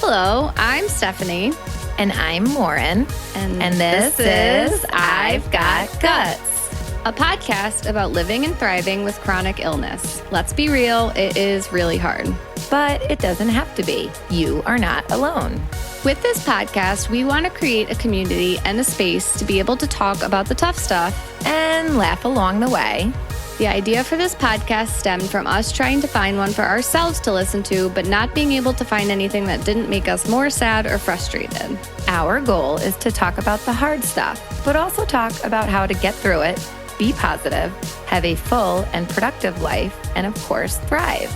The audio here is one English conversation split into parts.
Hello, I'm Stephanie. And I'm Lauren. And this is I've Got Guts, a podcast about living and thriving with chronic illness. Let's be real, it is really hard. But it doesn't have to be. You are not alone. With this podcast, we want to create a community and a space to be able to talk about the tough stuff and laugh along the way. The idea for this podcast stemmed from us trying to find one for ourselves to listen to, but not being able to find anything that didn't make us more sad or frustrated. Our goal is to talk about the hard stuff, but also talk about how to get through it, be positive, have a full and productive life, and of course, thrive.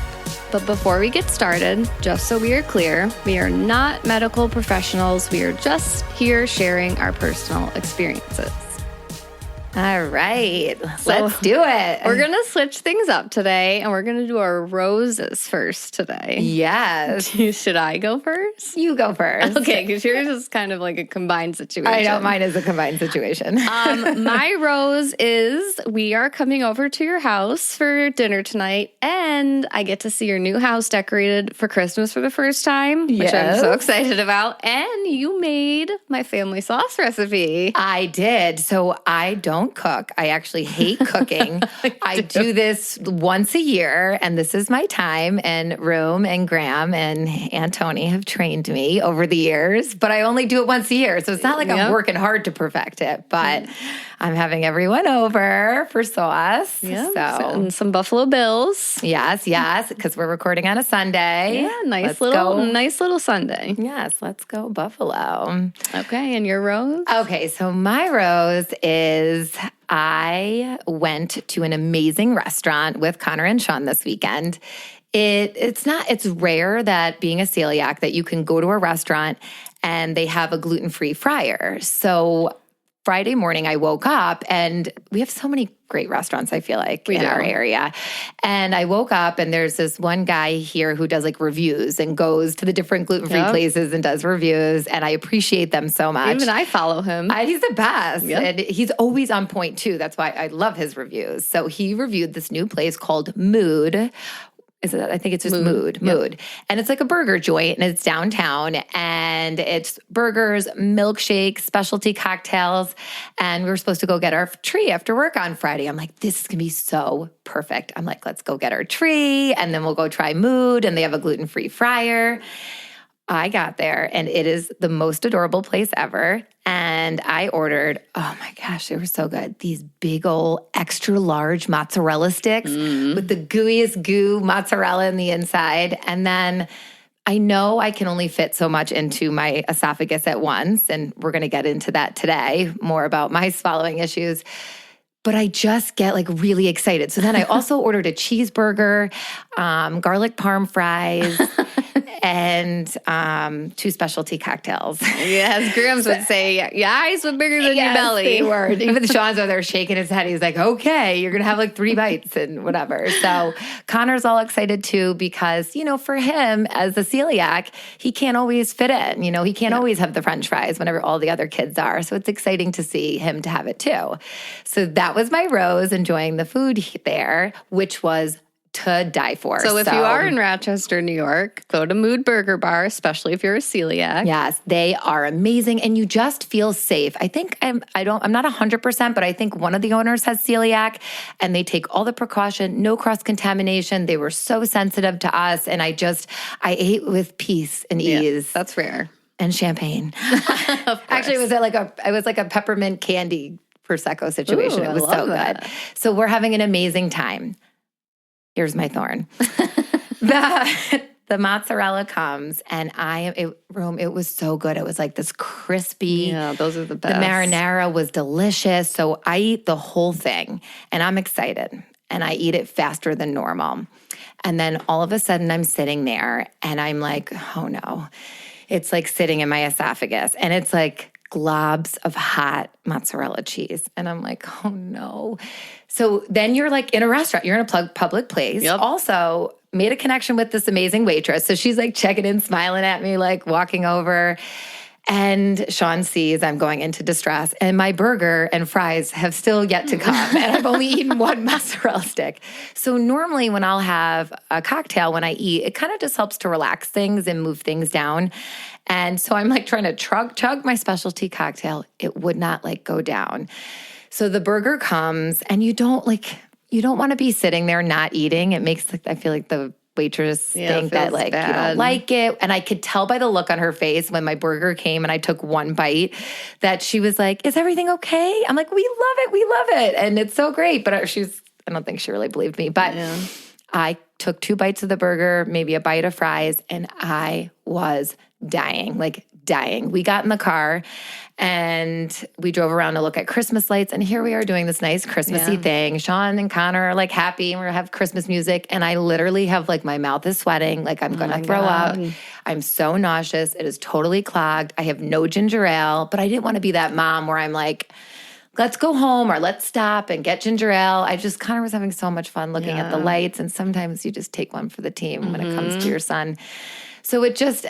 But before we get started, just so we are clear, we are not medical professionals. We are just here sharing our personal experiences. All right, let's do it. We're going to switch things up today, and we're going to do our roses first today. Yes. Should I go first? You go first. Okay, because yours is kind of like a combined situation. I know, mine is a combined situation. My rose is we are coming over to your house for dinner tonight, and I get to see your new house decorated for Christmas for the first time, which I'm so excited about. And you made my family sauce recipe. I did. So I don't cook. I actually hate cooking. I do this once a year, and this is my time. And Rome and Graham and Aunt Tony have trained me over the years, but I only do it once a year. So it's not like I'm working hard to perfect it, but I'm having everyone over for sauce. Yeah, so and some Buffalo Bills. Yes, because we're recording on a Sunday. Yeah, nice little Sunday. Yes, let's go Buffalo. Okay, and your rose? Okay, so my rose is I went to an amazing restaurant with Connor and Sean this weekend. It's rare that being a celiac that you can go to a restaurant and they have a gluten-free fryer. So Friday morning I woke up, and we have so many great restaurants, I feel like, in our area. And I woke up, and there's this one guy here who does like reviews and goes to the different gluten-free places and does reviews, and I appreciate them so much. Even I follow him. He's the best. Yep. And he's always on point too. That's why I love his reviews. So he reviewed this new place called Mood. I think it's just Mood. Mood. And it's like a burger joint, and it's downtown, and it's burgers, milkshakes, specialty cocktails. And we were supposed to go get our tree after work on Friday. I'm like, this is going to be so perfect. I'm like, let's go get our tree, and then we'll go try Mood, and they have a gluten-free fryer. I got there, and it is the most adorable place ever. And I ordered, oh my gosh, they were so good. These big old extra large mozzarella sticks with the gooeyest goo mozzarella in the inside. And then I know I can only fit so much into my esophagus at once. And we're going to get into that today, more about my swallowing issues. But I just get like really excited. So then I also ordered a cheeseburger, garlic parm fries, and 2 specialty cocktails. Yes, Grams would say, your eyes were bigger than your belly. They were. Even Sean's over there shaking his head. He's like, okay, you're going to have like 3 bites and whatever. So Connor's all excited too because, for him as a celiac, he can't always fit in. He can't always have the French fries whenever all the other kids are. So it's exciting to see him to have it too. So that was my rose, enjoying the food there, which was to die for. So if you are in Rochester, New York, go to Mood Burger Bar, especially if you're a celiac. Yes, they are amazing, and you just feel safe. I think I'm not 100%, but I think one of the owners has celiac, and they take all the precaution, no cross-contamination. They were so sensitive to us, and I ate with peace and ease. That's rare. And champagne. Actually, it was like a peppermint candy Prosecco situation. It was so good. So we're having an amazing time. Here's my thorn. The mozzarella comes, and it was so good. It was like this crispy. Yeah, those are the best. The marinara was delicious. So I eat the whole thing, and I'm excited. And I eat it faster than normal. And then all of a sudden I'm sitting there, and I'm like, oh no. It's like sitting in my esophagus, and it's like globs of hot mozzarella cheese. And I'm like, oh no. So then you're like in a restaurant, you're in a public place. Yep. Also made a connection with this amazing waitress. So she's like checking in, smiling at me, like walking over. And Sean sees I'm going into distress, and my burger and fries have still yet to come. And I've only eaten one mozzarella stick. So normally when I'll have a cocktail when I eat, it kind of just helps to relax things and move things down. And so I'm like trying to chug my specialty cocktail. It would not like go down. So the burger comes, and you don't want to be sitting there not eating. It makes, I feel like the waitress think that like bad. You don't like it. And I could tell by the look on her face when my burger came and I took one bite that she was like, is everything okay? I'm like, we love it. And it's so great. But I don't think she really believed me. But I took 2 bites of the burger, maybe a bite of fries, and I was dying. We got in the car and we drove around to look at Christmas lights. And here we are doing this nice Christmassy thing. Sean and Connor are like happy, and we have Christmas music. And I literally have like my mouth is sweating. Like I'm going to throw up. I'm so nauseous. It is totally clogged. I have no ginger ale, but I didn't want to be that mom where I'm like, let's go home or let's stop and get ginger ale. I just kind of was having so much fun looking at the lights. And sometimes you just take one for the team when it comes to your son. So it just,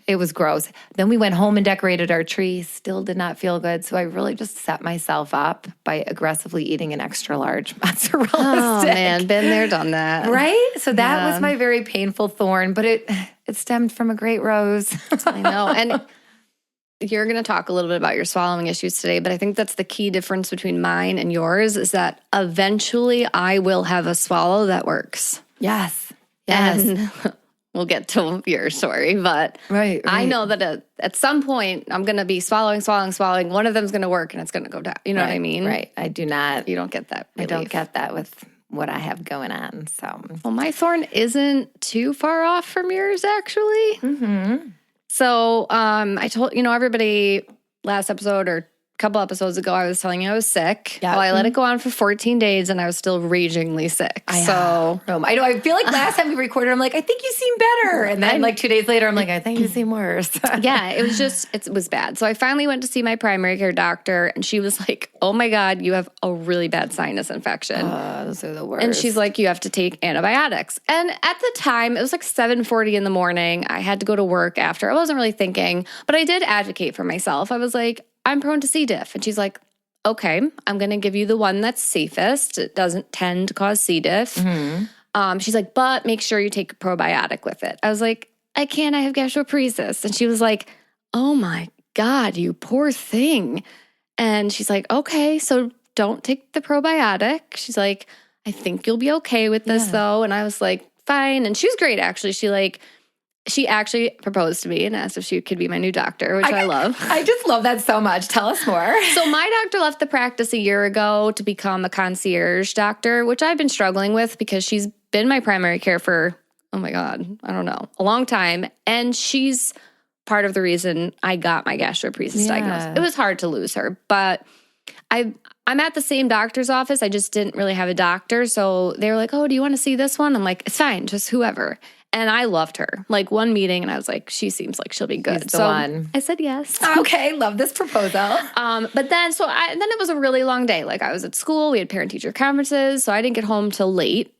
it was gross. Then we went home and decorated our tree. Still did not feel good. So I really just set myself up by aggressively eating an extra large mozzarella stick. Oh, man, been there, done that. Right? So that was my very painful thorn, but it stemmed from a great rose. I know. And you're going to talk a little bit about your swallowing issues today, but I think that's the key difference between mine and yours is that eventually I will have a swallow that works. Yes. And we'll get to your story, but right. I know that at some point I'm going to be swallowing. One of them's going to work and it's going to go down. You know what I mean? Right. I do not. You don't get that relief. I don't get that with what I have going on. So, well, my thorn isn't too far off from yours, actually. Mm-hmm. So I told, everybody last episode or a couple episodes ago, I was telling you I was sick. Yep. Well, I let it go on for 14 days and I was still ragingly sick. I know. I feel like last time we recorded, I'm like, I think you seem better. And then like 2 days later, I'm like, I think you seem worse. Yeah, it was bad. So I finally went to see my primary care doctor and she was like, oh my God, you have a really bad sinus infection. Those are the worst. And she's like, you have to take antibiotics. And at the time, it was like 7:40 in the morning. I had to go to work after. I wasn't really thinking, but I did advocate for myself. I was like, I'm prone to C. diff. And she's like, okay, I'm going to give you the one that's safest. It doesn't tend to cause C. diff. Mm-hmm. She's like, but make sure you take a probiotic with it. I was like, I can't. I have gastroparesis. And she was like, oh my God, you poor thing. And she's like, okay, so don't take the probiotic. She's like, I think you'll be okay with this though. And I was like, fine. And she was great, actually. She actually proposed to me and asked if she could be my new doctor, which I love. I just love that so much. Tell us more. So my doctor left the practice a year ago to become a concierge doctor, which I've been struggling with because she's been my primary care for, oh my God, I don't know, a long time. And she's part of the reason I got my gastroparesis diagnosis. It was hard to lose her, but I'm at the same doctor's office. I just didn't really have a doctor. So they were like, oh, do you want to see this one? I'm like, it's fine, just whoever. And I loved her. Like one meeting, and I was like, she seems like she'll be good. So one. I said yes. Okay, love this proposal. But then, then it was a really long day. Like I was at school, we had parent-teacher conferences, so I didn't get home till late.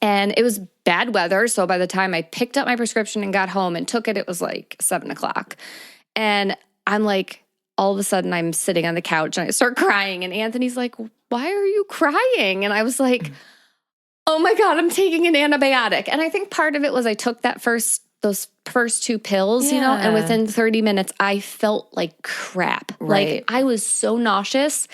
And it was bad weather, so by the time I picked up my prescription and got home and took it, it was like 7:00. And I'm like, all of a sudden, I'm sitting on the couch and I start crying. And Anthony's like, why are you crying? And I was like, oh my God, I'm taking an antibiotic. And I think part of it was I took those first 2 pills, and within 30 minutes, I felt like crap. Right. Like I was so nauseous.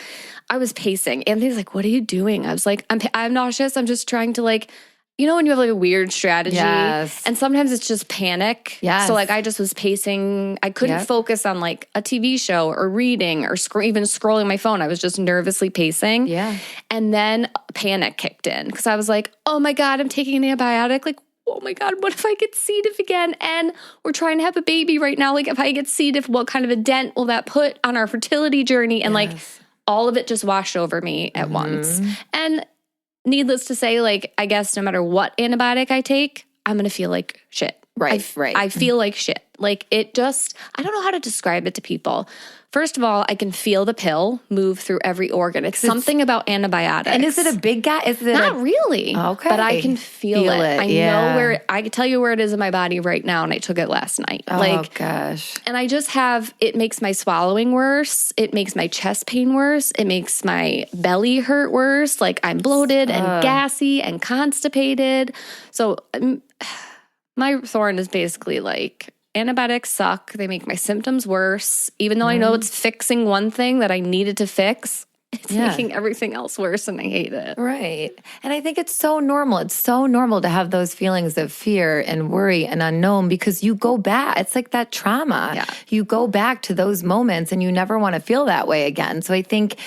I was pacing. Anthony's like, what are you doing? I was like, I'm nauseous. I'm just trying to like, when you have like a weird strategy and sometimes it's just panic. Yes. So like I just was pacing. I couldn't focus on like a TV show or reading or even scrolling my phone. I was just nervously pacing. Yeah. And then panic kicked in because I was like, oh my God, I'm taking an antibiotic. Like, oh my God, what if I get C. diff again? And we're trying to have a baby right now. Like if I get C. diff, what kind of a dent will that put on our fertility journey? And like all of it just washed over me at once. And needless to say, like, I guess no matter what antibiotic I take, I'm going to feel like shit. Right. I feel like shit. Like it just, I don't know how to describe it to people. First of all, I can feel the pill move through every organ. It's something about antibiotics. And is it a big guy? Is it not really? Okay. But I can feel it. I know where, I can tell you where it is in my body right now, and I took it last night. Oh, gosh. And I just have, it makes my swallowing worse. It makes my chest pain worse. It makes my belly hurt worse. Like I'm bloated and gassy and constipated. So my thorn is basically like, antibiotics suck. They make my symptoms worse. Even though I know it's fixing one thing that I needed to fix, it's making everything else worse, and I hate it. Right. And I think it's so normal. It's so normal to have those feelings of fear and worry and unknown, because you go back. It's like that trauma. Yeah. You go back to those moments and you never want to feel that way again. So I think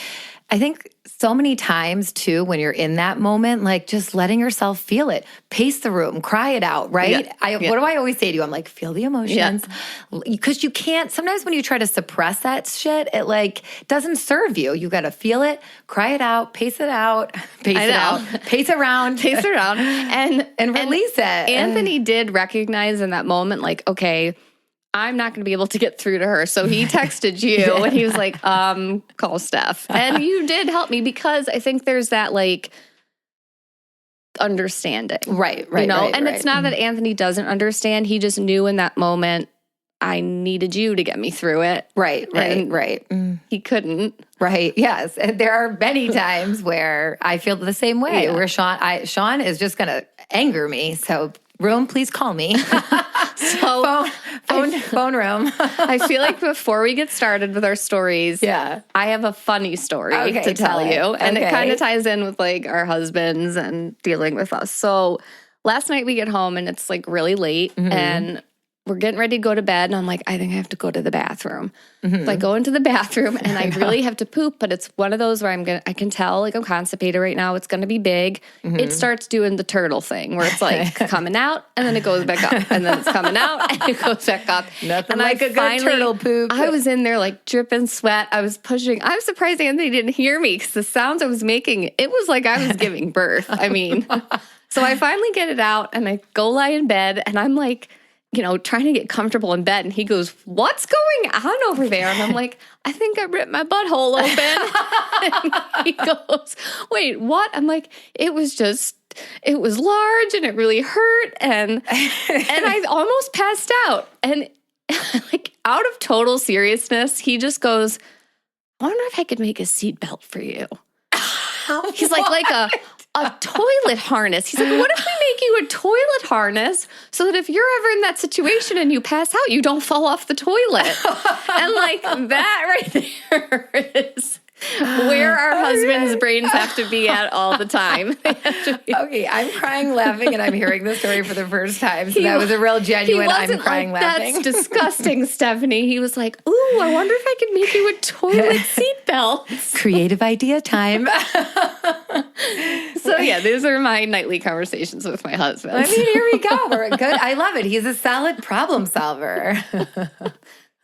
so many times too, when you're in that moment, like just letting yourself feel it, pace the room, cry it out, right? What do I always say to you? I'm like, feel the emotions. Because you can't, sometimes when you try to suppress that shit, it like doesn't serve you. You got to feel it, cry it out, pace it out, pace around, and release it. Anthony did recognize in that moment, like, okay, I'm not going to be able to get through to her. So he texted you and he was like, call Stef. And you did help me, because I think there's that like understanding. Right. You know, and it's not that Anthony doesn't understand. He just knew in that moment, I needed you to get me through it. Right. He couldn't. Right. Yes. And there are many times where I feel the same way, where Sean is just going to anger me. So room, please call me. So phone room. I feel like before we get started with our stories, I have a funny story to tell you. And it kind of ties in with like our husbands and dealing with us. So last night we get home and it's like really late and we're getting ready to go to bed, and I'm like, I think I have to go to the bathroom. So I go into the bathroom and I really have to poop, but it's one of those where I can tell like I'm constipated right now. It's going to be big. It starts doing the turtle thing where it's like coming out and then it goes back up, and then it's coming out and it goes back up. Nothing and like a good turtle poop. I was in there like dripping sweat. I was pushing. I was surprised Anthony didn't hear me, because the sounds I was making, it was like I was giving birth. I mean, so I finally get it out and I go lie in bed, and I'm like, you know, trying to get comfortable in bed. And he goes, what's going on over there? And I'm like, I think I ripped my butthole open. And he goes, wait, what? I'm like, it was large and it really hurt. And I almost passed out. And like out of total seriousness, he just goes, I wonder if I could make a seatbelt for you. He's like a toilet harness. He's like, what if we make you a toilet harness so that if you're ever in that situation and you pass out, you don't fall off the toilet? And like that right there is where our husbands' brains have to be at all the time. Okay, I'm crying laughing, and I'm hearing the story for the first time. So that was a real genuine I'm crying laughing. That's disgusting, Stephanie. He was like, ooh, I wonder if I could make you a toilet seatbelt. Creative idea time. So yeah, these are my nightly conversations with my husband. I mean, here we go. We're good. I love it. He's a solid problem solver.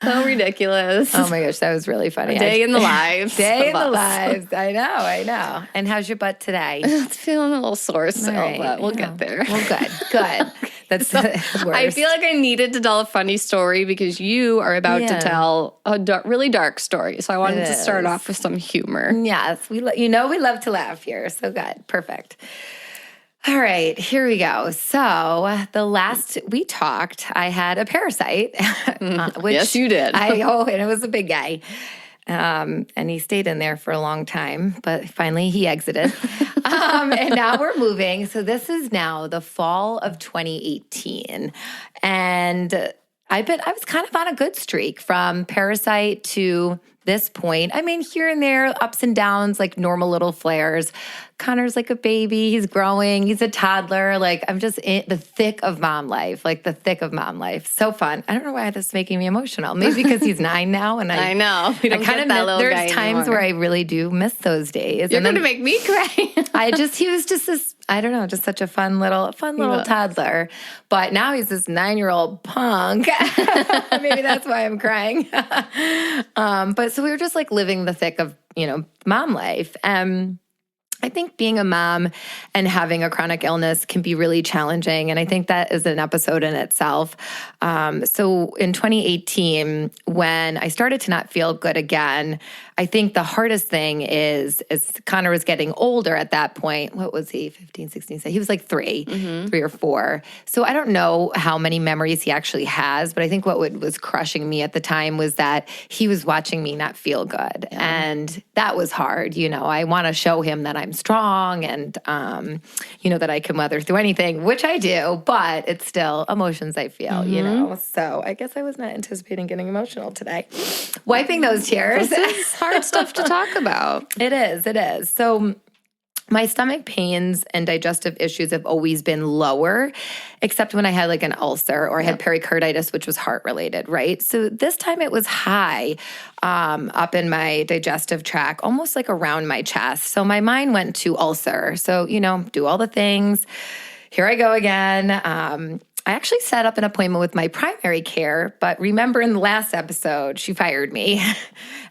So ridiculous. Oh my gosh, that was really funny. Day in the lives. I know. And how's your butt today? It's feeling a little sore still, but we'll get there. Well, good. That's the worst. I feel like I needed to tell a funny story because you are about to tell a really dark story. So I wanted to start off with some humor. Yes, we love to laugh here. So good. Perfect. All right, here we go. So the last we talked, I had a parasite. Which yes, you did. And it was a big guy. And he stayed in there for a long time, but finally he exited. And now we're moving. So this is now the fall of 2018. And I was kind of on a good streak from parasite to this point. I mean, here and there, ups and downs, like normal little flares. Connor's like a baby. He's growing. He's a toddler. Like, I'm just in the thick of mom life, So fun. I don't know why this is making me emotional. Maybe because he's 9 now. And I know. We don't get that little guy There's times anymore. where I really do miss those days. You're going to make me cry. He was just this, I don't know, just such a fun little toddler. But now he's this 9-year-old punk. Maybe that's why I'm crying. But so we were just like living the thick of, mom life. I think being a mom and having a chronic illness can be really challenging. And I think that is an episode in itself. So in 2018, when I started to not feel good again, I think the hardest thing is, as Connor was getting older at that point, what was he, 15, 16? He was like 3 or 4. So I don't know how many memories he actually has, but I think what was crushing me at the time was that he was watching me not feel good. Yeah. And that was hard. I want to show him that I'm strong and, that I can weather through anything, which I do, but it's still emotions I feel, So I guess I was not anticipating getting emotional today. Wiping those tears. This is hard stuff to talk about. It is. So my stomach pains and digestive issues have always been lower, except when I had like an ulcer or I had pericarditis, which was heart related, right? So this time it was high up in my digestive tract, almost like around my chest. So my mind went to ulcer. So, do all the things. Here I go again. I actually set up an appointment with my primary care, but remember in the last episode, she fired me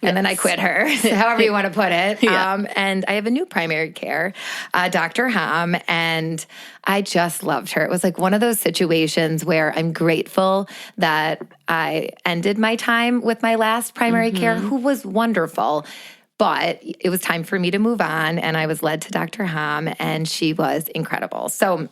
and then I quit her, however you want to put it. Yeah. And I have a new primary care, Dr. Ham, and I just loved her. It was like one of those situations where I'm grateful that I ended my time with my last primary care, who was wonderful. But it was time for me to move on, and I was led to Dr. Ham, and she was incredible. So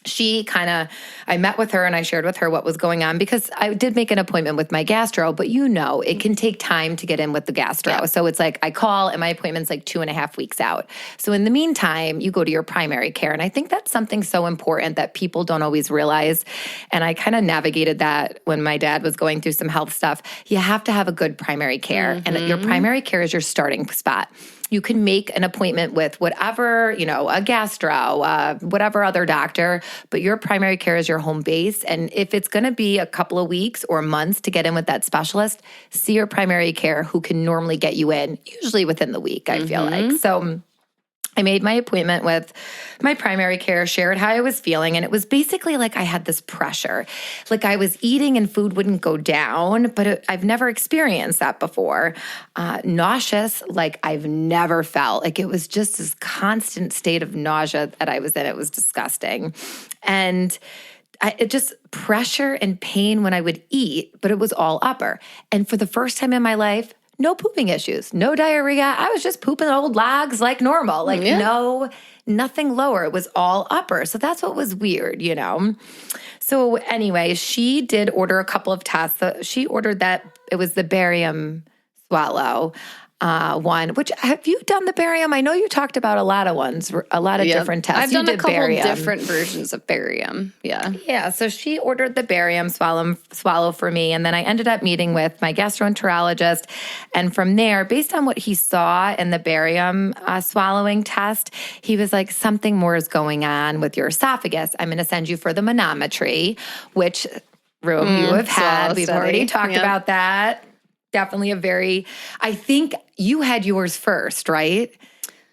I met with her and I shared with her what was going on because I did make an appointment with my gastro, but it can take time to get in with the gastro. Yeah. So it's like I call and my appointment's like 2.5 weeks out. So in the meantime, you go to your primary care. And I think that's something so important that people don't always realize. And I kind of navigated that when my dad was going through some health stuff. You have to have a good primary care, and your primary care is your starting spot. You can make an appointment with whatever, a gastro, whatever other doctor, but your primary care is your home base. And if it's going to be a couple of weeks or months to get in with that specialist, see your primary care who can normally get you in, usually within the week, I feel like. So I made my appointment with my primary care, shared how I was feeling, and it was basically like I had this pressure. Like I was eating and food wouldn't go down, but I've never experienced that before. Nauseous, like I've never felt. Like it was just this constant state of nausea that I was in. It was disgusting. And it just pressure and pain when I would eat, but it was all upper. And for the first time in my life, no pooping issues, no diarrhea. I was just pooping old logs like normal, nothing lower. It was all upper. So that's what was weird, So anyway, she did order a couple of tests. She ordered that it was the barium swallow one, which have you done the barium? I know you talked about a lot of ones, a lot of different tests. I've done a couple different versions of barium. Yeah. Yeah. So she ordered the barium swallow for me. And then I ended up meeting with my gastroenterologist. And from there, based on what he saw in the barium swallowing test, he was like, something more is going on with your esophagus. I'm going to send you for the manometry, which you have had. We've already talked about that. Definitely I think you had yours first, right?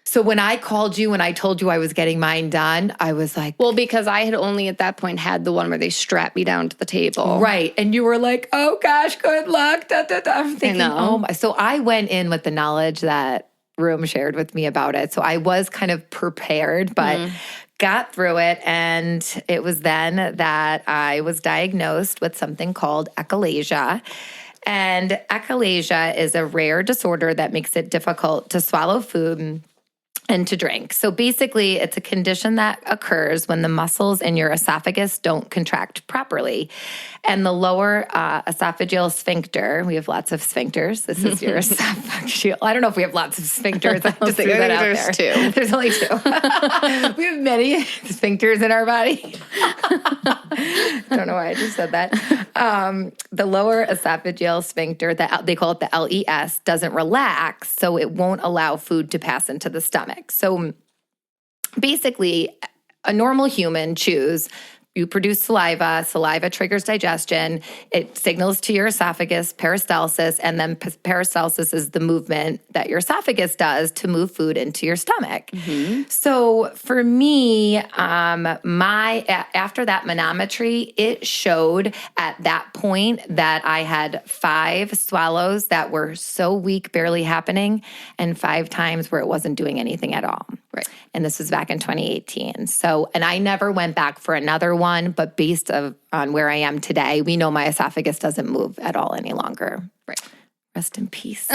So when I called you and I told you I was getting mine done, I was like... Well, because I had only at that point had the one where they strapped me down to the table. Right. And you were like, oh gosh, good luck. Da, da, da. I'm thinking, oh my. So I went in with the knowledge that Room shared with me about it. So I was kind of prepared, but... got through it, and it was then that I was diagnosed with something called achalasia. And achalasia is a rare disorder that makes it difficult to swallow food and to drink. So basically, it's a condition that occurs when the muscles in your esophagus don't contract properly. And the lower esophageal sphincter, we have lots of sphincters. This is your esophageal. I don't know if we have lots of sphincters. I just threw that out there. Two. There's only 2. We have many sphincters in our body. Don't know why I just said that. The lower esophageal sphincter, they call it the LES, doesn't relax, so it won't allow food to pass into the stomach. So basically, a normal human chews. You produce saliva. Saliva triggers digestion. It signals to your esophagus, peristalsis, and then peristalsis is the movement that your esophagus does to move food into your stomach. So for me, after that manometry, it showed at that point that I had 5 swallows that were so weak, barely happening, and 5 times where it wasn't doing anything at all. Right. And this was back in 2018. So, and I never went back for another one, but based on where I am today, we know my esophagus doesn't move at all any longer. Right. Rest in peace.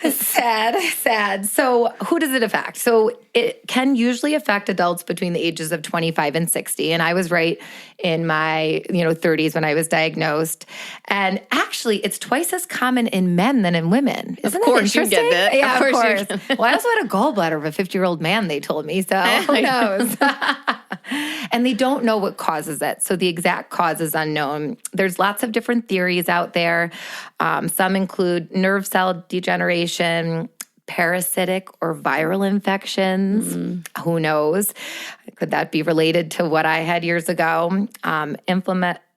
Sad. So who does it affect? So it can usually affect adults between the ages of 25 and 60. And I was right in my 30s when I was diagnosed. And actually, it's twice as common in men than in women. Isn't of course that you get that. Yeah, of course. Well, I also had a gallbladder of a 50-year-old man, they told me. So who knows? And they don't know what causes it. So the exact cause is unknown. There's lots of different theories out there. Some include nerve cell degeneration, parasitic or viral infections. Who knows? Could that be related to what I had years ago?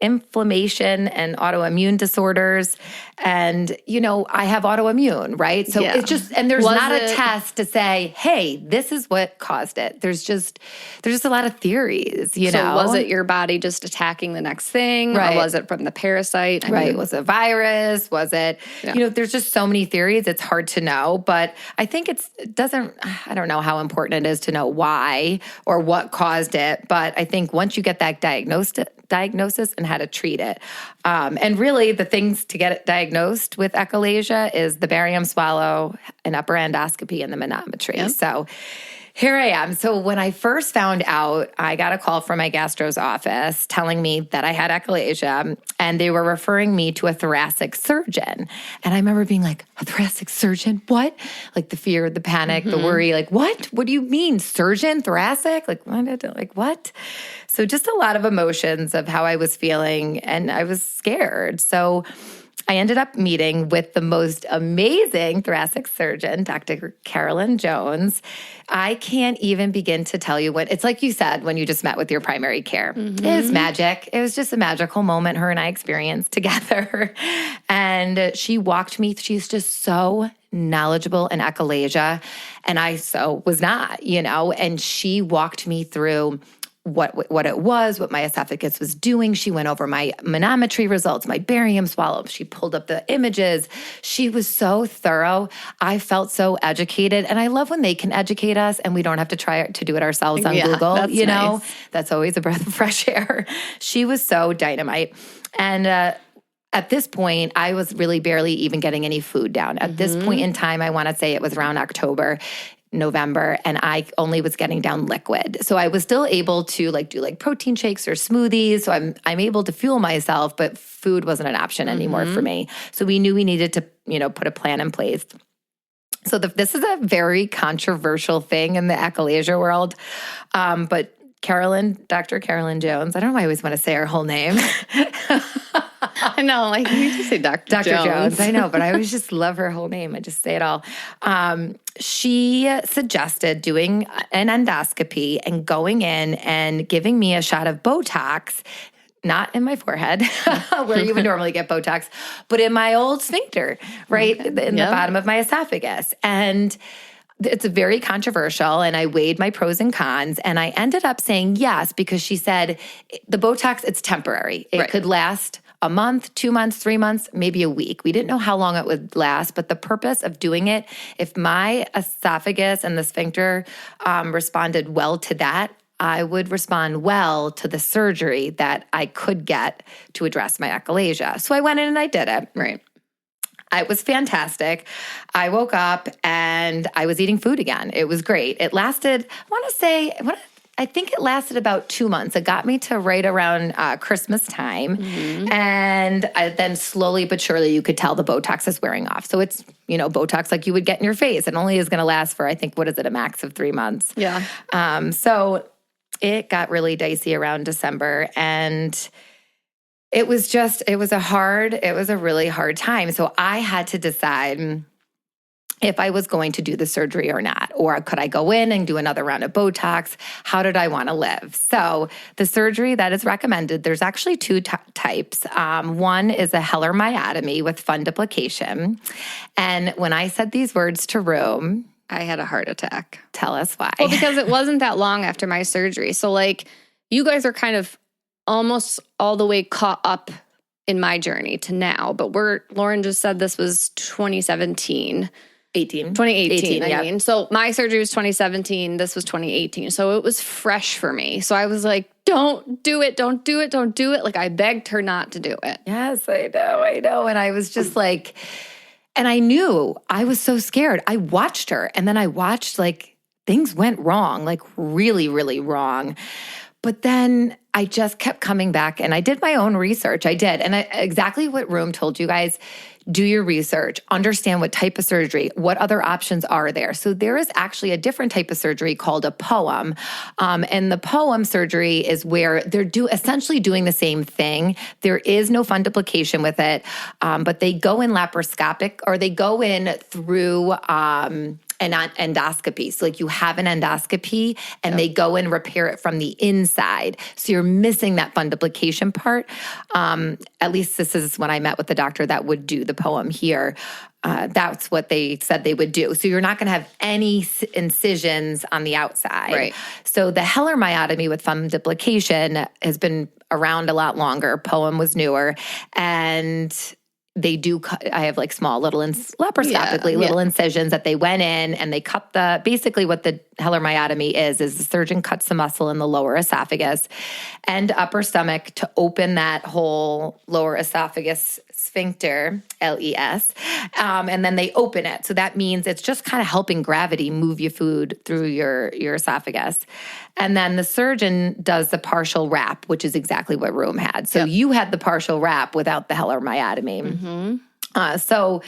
Inflammation and autoimmune disorders. And, I have autoimmune, right? So it's just, and there's not a test to say, hey, this is what caused it. There's just a lot of theories, So was it your body just attacking the next thing? Right. Or was it from the parasite? I mean, was it a virus? Was it, there's just so many theories. It's hard to know, but I think I don't know how important it is to know why or what caused it. But I think once you get that diagnosis and how to treat it. And really the things to get it diagnosed with achalasia is the barium swallow, an upper endoscopy, and the manometry. Yep. So here I am. So when I first found out, I got a call from my gastro's office telling me that I had achalasia, and they were referring me to a thoracic surgeon. And I remember being like, a thoracic surgeon? What? Like the fear, the panic, the worry, like, what? What do you mean? Surgeon? Thoracic? Like what? So just a lot of emotions of how I was feeling, and I was scared. So I ended up meeting with the most amazing thoracic surgeon, Dr. Carolyn Jones. I can't even begin to tell you what, it's like you said when you just met with your primary care. It was magic. It was just a magical moment her and I experienced together. And she walked me, she's just so knowledgeable in achalasia, and I so was not, and she walked me through what it was, what my esophagus was doing. She went over my manometry results, my barium swallow. She pulled up the images. She was so thorough. I felt so educated. And I love when they can educate us and we don't have to try to do it ourselves on Google. That's nice. That's always a breath of fresh air. She was so dynamite. And at this point, I was really barely even getting any food down. At this point in time, I want to say it was around November, and I only was getting down liquid. So I was still able to do protein shakes or smoothies. So I'm able to fuel myself, but food wasn't an option anymore for me. So we knew we needed to, put a plan in place. So this is a very controversial thing in the achalasia world. But Dr. Carolyn Jones, I don't know why I always want to say her whole name. I know, like you just say Dr. Jones. I know, but I always just love her whole name. I just say it all. She suggested doing an endoscopy and going in and giving me a shot of Botox, not in my forehead, where you would normally get Botox, but in my old sphincter, right in the bottom of my esophagus. And it's very controversial, and I weighed my pros and cons, and I ended up saying yes because she said the Botox, it's temporary. It could last a month, 2 months, 3 months, maybe a week. We didn't know how long it would last, but the purpose of doing it, if my esophagus and the sphincter responded well to that, I would respond well to the surgery that I could get to address my achalasia. So I went in and I did it. Right. It was fantastic. I woke up and I was eating food again. It was great. It lasted, I think it lasted about 2 months. It got me to right around Christmas time. And then slowly but surely you could tell the Botox is wearing off. So it's, Botox like you would get in your face. It only is going to last for, I think, a max of 3 months. Yeah. So it got really dicey around December, and it was a really hard time. So I had to decide if I was going to do the surgery or not, or could I go in and do another round of Botox? How did I want to live? So the surgery that is recommended, there's actually two types. One is a Heller myotomy with fundoplication. And when I said these words to Rome, I had a heart attack. Tell us why. Well, because it wasn't that long after my surgery. So you guys are kind of almost all the way caught up in my journey to now. But Lauren just said this was 2017. 2018, I mean. So my surgery was 2017. This was 2018. So it was fresh for me. So I was like, don't do it. Don't do it. Don't do it. Like I begged her not to do it. Yes, I know. And I was just like, and I knew I was so scared. I watched her and then I watched like things went wrong, like really, really wrong. But then I just kept coming back and I did my own research. I did. And exactly what Room told you guys, do your research, understand what type of surgery, what other options are there. So there is actually a different type of surgery called a POEM. And the POEM surgery is where they're essentially doing the same thing. There is no fundoplication with it, but they go in laparoscopic or they go in through an endoscopy. So like you have an endoscopy and they go and repair it from the inside. So you're missing that fundoplication part. At least this is when I met with the doctor that would do the POEM here. That's what they said they would do. So you're not going to have any incisions on the outside. Right. So the Heller myotomy with fundoplication has been around a lot longer. POEM was newer. And they do cut, I have like small little laparoscopically little incisions that they went in and they cut basically what the Heller myotomy is the surgeon cuts the muscle in the lower esophagus and upper stomach to open that whole lower esophagus sphincter, LES, and then they open it. So that means it's just kind of helping gravity move your food through your esophagus. And then the surgeon does the partial wrap, which is exactly what Room had. So you had the partial wrap without the Heller myotomy. Mm-hmm. So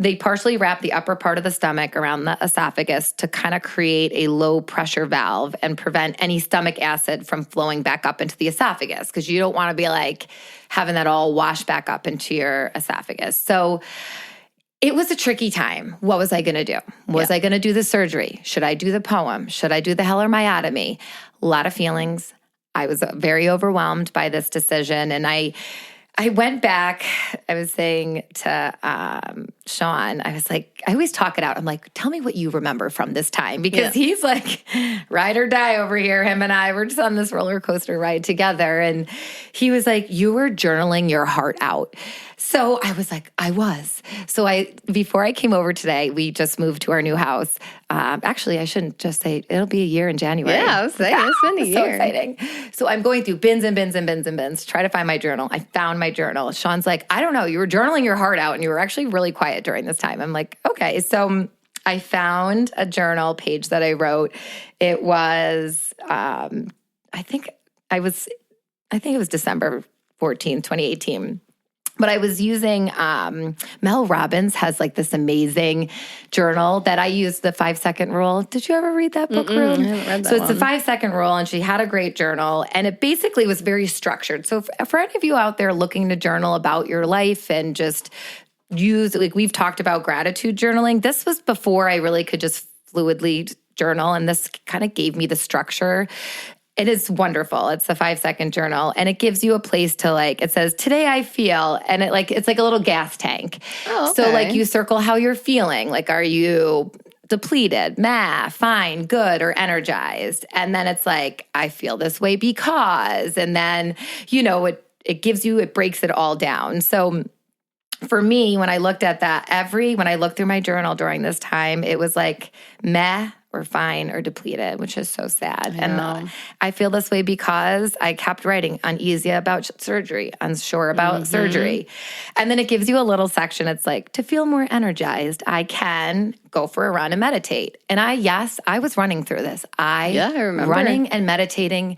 they partially wrap the upper part of the stomach around the esophagus to kind of create a low pressure valve and prevent any stomach acid from flowing back up into the esophagus because you don't want to be like having that all wash back up into your esophagus. So it was a tricky time. What was I going to do? Was I going to do the surgery? Should I do the POEM? Should I do the Heller myotomy? A lot of feelings. I was very overwhelmed by this decision. And I went back, I was saying to Sean, I was like, I always talk it out. I'm like, tell me what you remember from this time. Because he's like, ride or die over here. Him and I were just on this roller coaster ride together. And he was like, you were journaling your heart out. So I was like, I was. So before I came over today, we just moved to our new house. Actually, I shouldn't just say, it'll be a year in January. Yeah, I was saying, it's been a year. So exciting. So I'm going through bins and bins and bins and bins, try to find my journal. I found my journal. Sean's like, I don't know, you were journaling your heart out and you were actually really quiet during this time. I'm like, okay. So I found a journal page that I wrote. It was, I think it was December 14th, 2018. But I was using, Mel Robbins has like this amazing journal that I use, the 5-second rule. Did you ever read that book, Room? I haven't read that So it's one. the 5-second rule, and she had a great journal, and it basically was very structured. So for any of you out there looking to journal about your life and just use, like we've talked about gratitude journaling, this was before I really could just fluidly journal, and this kind of gave me the structure. It is wonderful. It's the 5-second journal, and it gives you a place to like, it says, today I feel, and it's like a little gas tank. Oh, okay. So like you circle how you're feeling. Like, are you depleted, fine, good, or energized? And then it's like, I feel this way because, and then, it breaks it all down. So for me, when I looked at that, when I looked through my journal during this time, it was like meh or fine or depleted, which is so sad. And I feel this way because I kept writing uneasy about surgery, unsure about surgery. And then it gives you a little section. It's like, to feel more energized, I can go for a run and meditate. And I was running through this. I remember. Running and meditating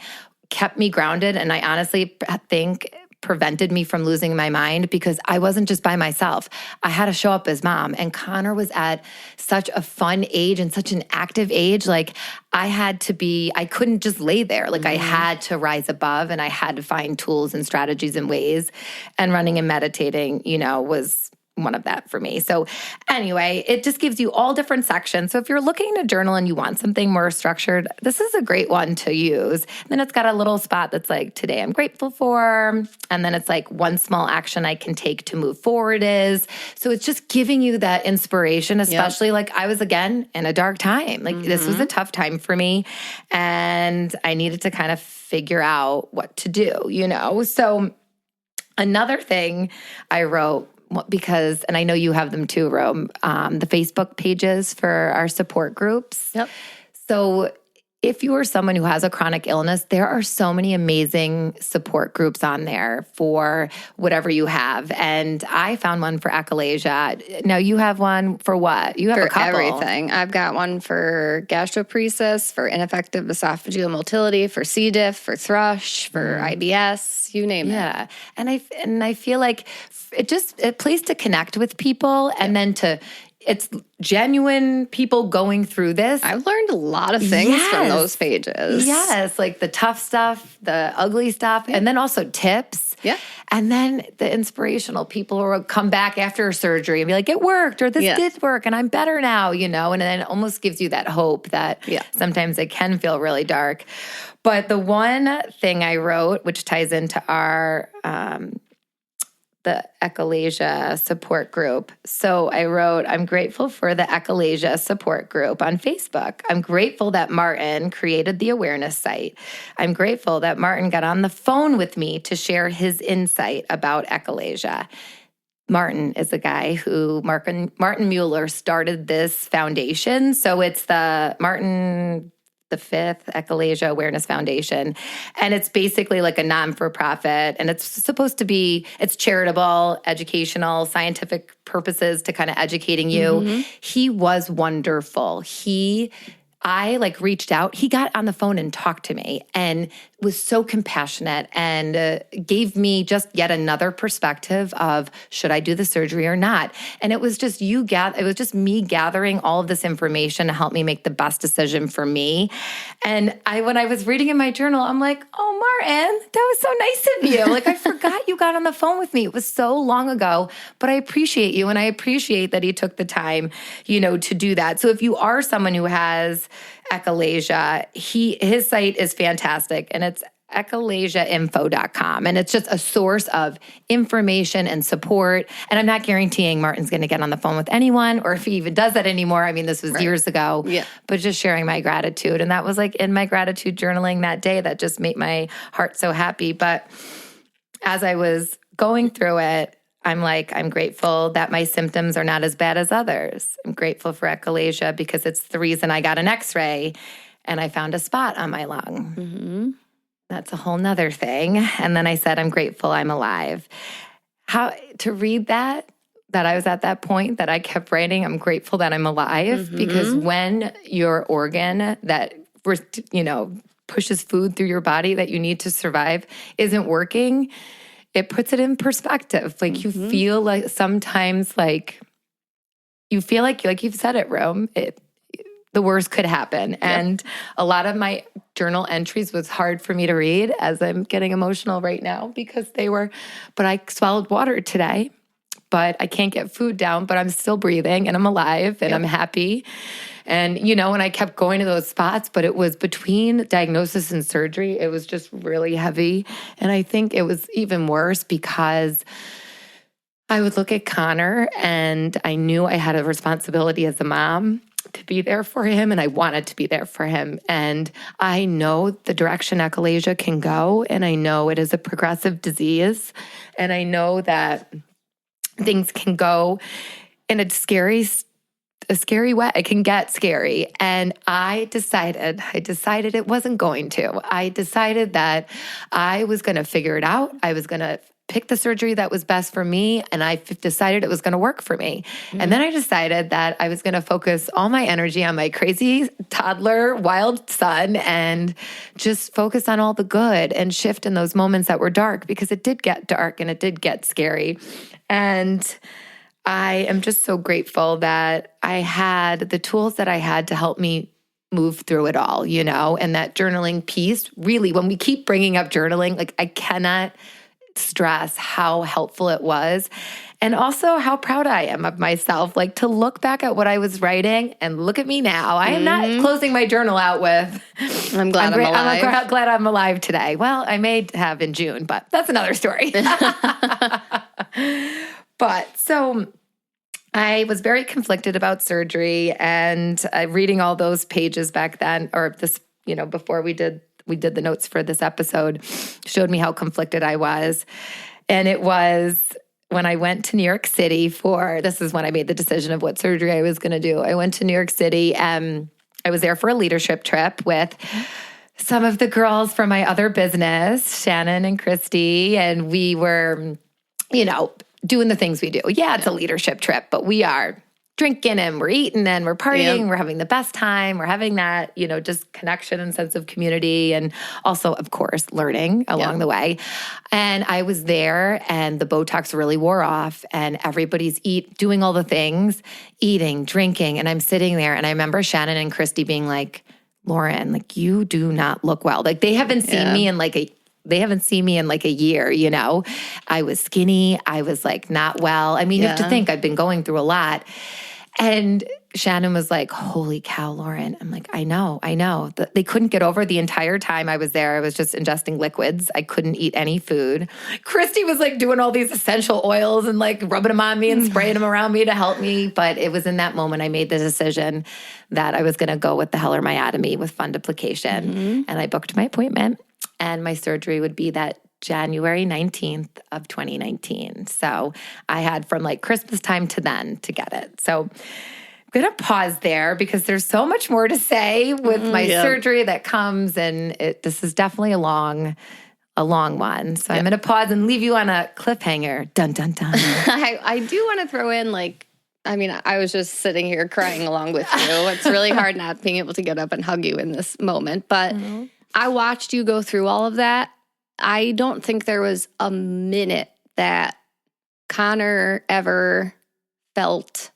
kept me grounded. And I honestly think prevented me from losing my mind because I wasn't just by myself. I had to show up as mom. And Connor was at such a fun age and such an active age. Like I couldn't just lay there. Like I had to rise above and I had to find tools and strategies and ways. And running and meditating, was one of that for me. So anyway, it just gives you all different sections. So if you're looking to journal and you want something more structured, this is a great one to use. And then it's got a little spot that's like, today I'm grateful for. And then it's like one small action I can take to move forward is. So it's just giving you that inspiration, especially like I was again in a dark time. Like this was a tough time for me and I needed to kind of figure out what to do, So another thing I wrote because, and I know you have them too, Rome, the Facebook pages for our support groups. Yep. So if you are someone who has a chronic illness, there are so many amazing support groups on there for whatever you have. And I found one for achalasia. Now you have one for what? You have for a couple. Everything. I've got one for gastroparesis, for ineffective esophageal motility, for C. diff, for thrush, for IBS, you name it. Yeah. And I feel like a place to connect with people and then it's genuine people going through this. I've learned a lot of things from those pages. Yes, like the tough stuff, the ugly stuff, and then also tips. Yeah. And then the inspirational people who will come back after surgery and be like, it worked, or this did work, and I'm better now, and then it almost gives you that hope that sometimes it can feel really dark. But the one thing I wrote, which ties into our the Achalasia support group. So I wrote, I'm grateful for the Achalasia support group on Facebook. I'm grateful that Martin created the awareness site. I'm grateful that Martin got on the phone with me to share his insight about Achalasia. Martin is a guy who, Martin Mueller started this foundation. So it's the Martin the fifth Achalasia Awareness Foundation. And it's basically like a non-for-profit. And it's supposed to be, it's charitable, educational, scientific purposes to kind of educating you. He was wonderful. I reached out. He got on the phone and talked to me and was so compassionate and gave me just yet another perspective of should I do the surgery or not. And it was just me gathering all of this information to help me make the best decision for me. And when I was reading in my journal, I'm like, oh, Martin, that was so nice of you. I forgot you got on the phone with me. It was so long ago, but I appreciate you. And I appreciate that he took the time, to do that. So if you are someone who has achalasia, his site is fantastic, and it's achalasiainfo.com, and it's just a source of information and support. And I'm not guaranteeing Martin's going to get on the phone with anyone, or if he even does that anymore. I mean, this was years ago, but just sharing my gratitude. And that was in my gratitude journaling that day that just made my heart so happy. But as I was going through it, I'm grateful that my symptoms are not as bad as others. I'm grateful for achalasia because it's the reason I got an x-ray and I found a spot on my lung. Mm-hmm. That's a whole nother thing. And then I said, I'm grateful I'm alive. How to read that I was at that point that I kept writing, I'm grateful that I'm alive, because when your organ that, pushes food through your body that you need to survive isn't working, it puts it in perspective. You feel like sometimes you feel like you've said it, Rome, the worst could happen. Yep. And a lot of my journal entries was hard for me to read as I'm getting emotional right now because but I swallowed water today, but I can't get food down, but I'm still breathing and I'm alive and I'm happy. And, and I kept going to those spots, but it was between diagnosis and surgery. It was just really heavy. And I think it was even worse because I would look at Connor and I knew I had a responsibility as a mom to be there for him, and I wanted to be there for him. And I know the direction achalasia can go, and I know it is a progressive disease, and I know that things can go in a scary way. It can get scary. And I decided it wasn't going to. I decided that I was going to figure it out. I was going to pick the surgery that was best for me, and I decided it was going to work for me. And then I decided that I was going to focus all my energy on my crazy toddler, wild son, and just focus on all the good and shift in those moments that were dark, because it did get dark and it did get scary. And I am just so grateful that I had the tools that I had to help me move through it all, and that journaling piece, really, when we keep bringing up journaling, I cannot stress how helpful it was, and also how proud I am of myself, to look back at what I was writing and look at me now. I am not closing my journal out with, I'm glad I'm alive. I'm glad I'm alive today. Well, I may have in June, but that's another story. But so I was very conflicted about surgery, and reading all those pages back then, or this, before we did the notes for this episode, showed me how conflicted I was. And it was when I went to New York City this is when I made the decision of what surgery I was going to do. I went to New York City and I was there for a leadership trip with some of the girls from my other business, Shannon and Christy, and we were, doing the things we do. Yeah, it's a leadership trip, but we are drinking and we're eating and we're partying. We're having the best time. We're having that, just connection and sense of community, and also, of course, learning along the way. And I was there and the Botox really wore off and everybody's doing all the things, eating, drinking. And I'm sitting there and I remember Shannon and Christy being like, Lauren, like, you do not look well. Like, they haven't seen me in like a year, I was skinny. I was like not well. I mean, you have to think I've been going through a lot. And Shannon was like, holy cow, Lauren. I'm like, I know. They couldn't get over the entire time I was there. I was just ingesting liquids. I couldn't eat any food. Christy was like doing all these essential oils and like rubbing them on me and spraying them around me to help me. But it was in that moment I made the decision that I was going to go with the Heller myotomy with fundoplication. And I booked my appointment. And my surgery would be that January 19th of 2019. So I had from like Christmas time to then to get it. So I'm going to pause there because there's so much more to say with my surgery that comes. And this is definitely a long one. So I'm going to pause and leave you on a cliffhanger. Dun, dun, dun. I do want to throw in I was just sitting here crying along with you. It's really hard not being able to get up and hug you in this moment. But I watched you go through all of that. I don't think there was a minute that Connor ever felt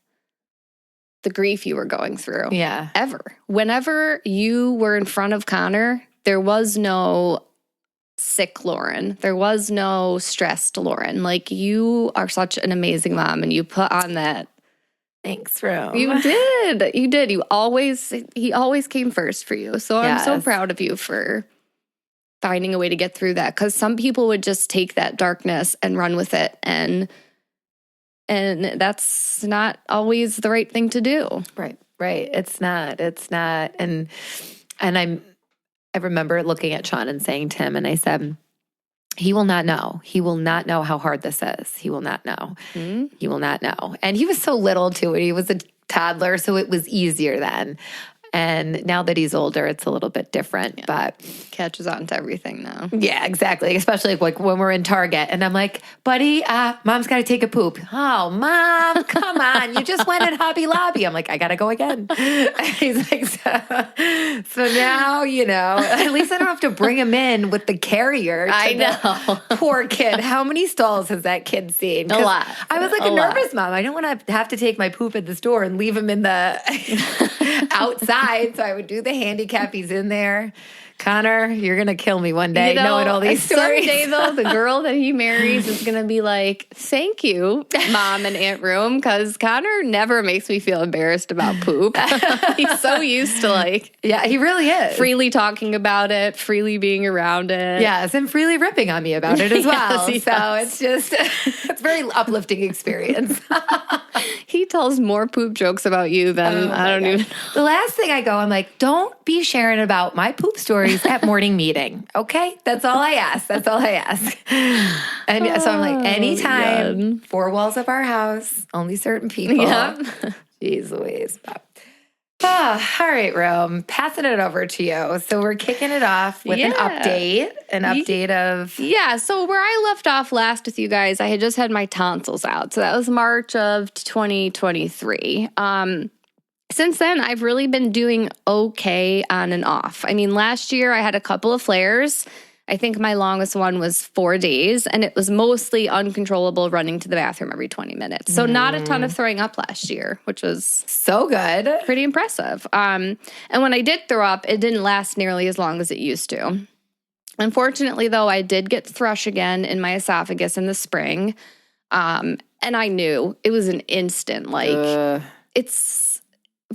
the grief you were going through. Yeah. Ever. Whenever you were in front of Connor, there was no sick Lauren. There was no stressed Lauren. Like, you are such an amazing mom, and you put on that. Thanks, Rome. You did. He always came first for you. So I'm so proud of you for finding a way to get through that. Because some people would just take that darkness and run with it. And that's not always the right thing to do. Right. It's not. And I remember looking at Sean and saying to him, and I said, he will not know. He will not know how hard this is. He will not know. He will not know. And he was so little too. He was a toddler, so it was easier then. And now that he's older, it's a little bit different, but catches on to everything now. Yeah, exactly. Especially like when we're in Target and I'm like, buddy, mom's got to take a poop. Oh, mom, come on. You just went in Hobby Lobby. I'm like, I got to go again. He's like, so now, at least I don't have to bring him in with the carrier. I know. Poor kid. How many stalls has that kid seen? A lot. I was like a nervous mom. I don't want to have to take my poop at the store and leave him in the outside. So I would do the handicap. He's in there. Connor, you're going to kill me one day knowing all these stories. Someday, though, the girl that he marries is going to be like, thank you, Mom and Aunt Room, because Connor never makes me feel embarrassed about poop. He's so used to yeah, he really is. Freely talking about it, freely being around it. Yes, and freely ripping on me about it as well. Yes, so it's just, it's a very uplifting experience. He tells more poop jokes about you than I don't even know. The last thing I go, I'm like, don't be sharing about my poop stories at morning meeting. Okay? That's all I ask. And so I'm like, anytime, 4 walls of our house, only certain people. Yep. Jeez Louise. All right, Rome, passing it over to you. So we're kicking it off with an update of... Yeah, so where I left off last with you guys, I had just had my tonsils out. So that was March of 2023. Since then, I've really been doing okay on and off. I mean, last year I had a couple of flares. I think my longest one was 4 days, and it was mostly uncontrollable running to the bathroom every 20 minutes. So not a ton of throwing up last year, which was so good. Pretty impressive. And when I did throw up, it didn't last nearly as long as it used to. Unfortunately, though, I did get thrush again in my esophagus in the spring. And I knew it was an instant.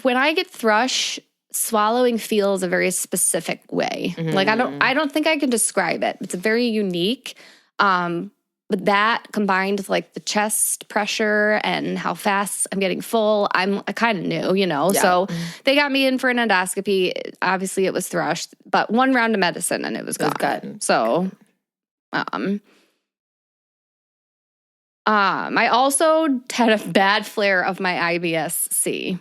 When I get thrush, swallowing feels a very specific way. I don't think I can describe it. It's very unique. But that combined with the chest pressure and how fast I'm getting full, I kind of knew, Yeah. So they got me in for an endoscopy. Obviously it was thrush, but 1 round of medicine and it was gone. Good. So, I also had a bad flare of my IBS-C.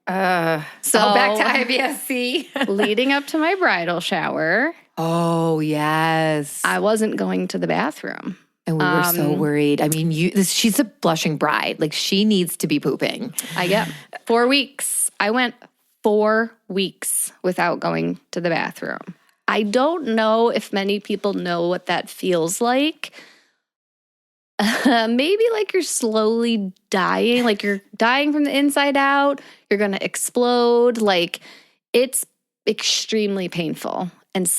So back to IBS-C. Leading up to my bridal shower. Oh, yes. I wasn't going to the bathroom. And we were so worried. I mean, she's a blushing bride. Like, she needs to be pooping. I get 4 weeks. I went 4 weeks without going to the bathroom. I don't know if many people know what that feels like. Maybe like you're slowly dying, like you're dying from the inside out. You're going to explode. Like, it's extremely painful and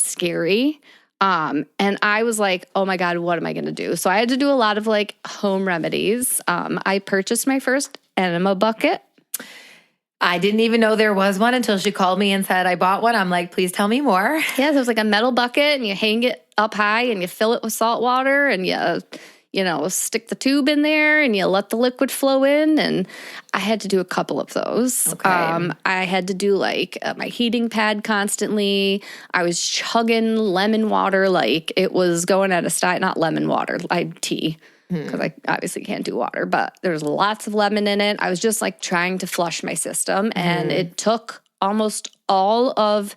scary. And I was like, oh my God, what am I going to do? So I had to do a lot of like home remedies. I purchased my first enema bucket. I didn't even know there was one until she called me and said, I bought one. I'm like, please tell me more. Yeah, so it was like a metal bucket and you hang it up high and you fill it with salt water and you know, stick the tube in there and you let the liquid flow in. And I had to do a couple of those. Okay. I had to do like my heating pad constantly. I was chugging lemon water like it was going at a style, not lemon water, tea. Because I obviously can't do water, but there's lots of lemon in it. I was just like trying to flush my system, and it took almost all of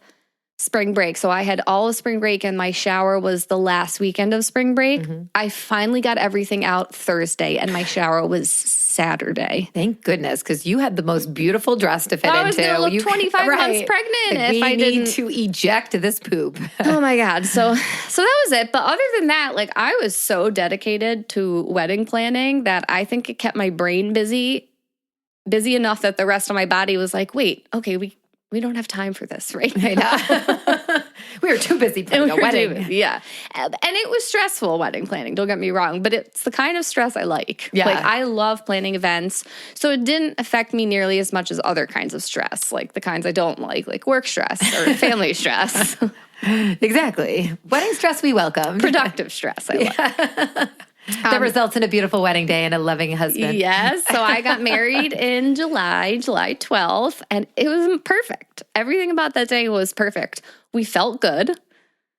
spring break. So I had all of spring break, and my shower was the last weekend of spring break. I finally got everything out Thursday, and my shower was Saturday. Thank goodness, because you had the most beautiful dress to fit into. I was going to look 25 months pregnant like, if I didn't. We need to eject this poop. Oh my God. So that was it. But other than that, like I was so dedicated to wedding planning that I think it kept my brain busy enough that the rest of my body was like, wait, okay, we don't have time for this right now. We were too busy planning a wedding. Yeah. And it was stressful, wedding planning, don't get me wrong, but it's the kind of stress I like. Yeah. Like I love planning events. So it didn't affect me nearly as much as other kinds of stress, like the kinds I don't like work stress or family stress. Exactly. Wedding stress we welcome. Productive stress I love. That results in a beautiful wedding day and a loving husband. Yes. So I got married in July 12th, and it was perfect. Everything about that day was perfect. We felt good.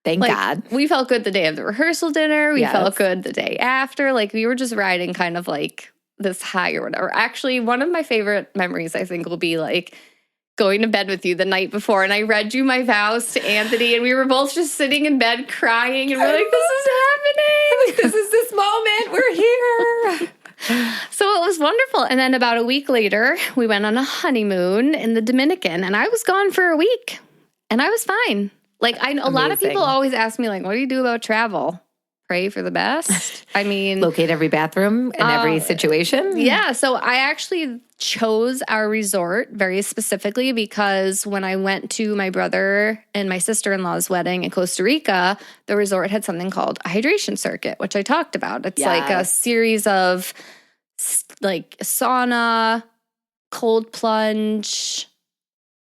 Thank God. We felt good the day of the rehearsal dinner. We felt good the day after. Like we were just riding kind of like this high or whatever. Actually, one of my favorite memories, I think, will be like going to bed with you the night before, and I read you my vows to Anthony, and we were both just sitting in bed crying, and we're like, this is happening. This is this moment. We're here. So it was wonderful. And then about a week later, we went on a honeymoon in the Dominican, and I was gone for a week, and I was fine. Like I know a lot of people always ask me, like, what do you do about travel? Pray for the best. I mean, locate every bathroom in every situation. Yeah. So I actually chose our resort very specifically because when I went to my brother and my sister-in-law's wedding in Costa Rica, the resort had something called a hydration circuit, which I talked about. It's like a series of like sauna, cold plunge,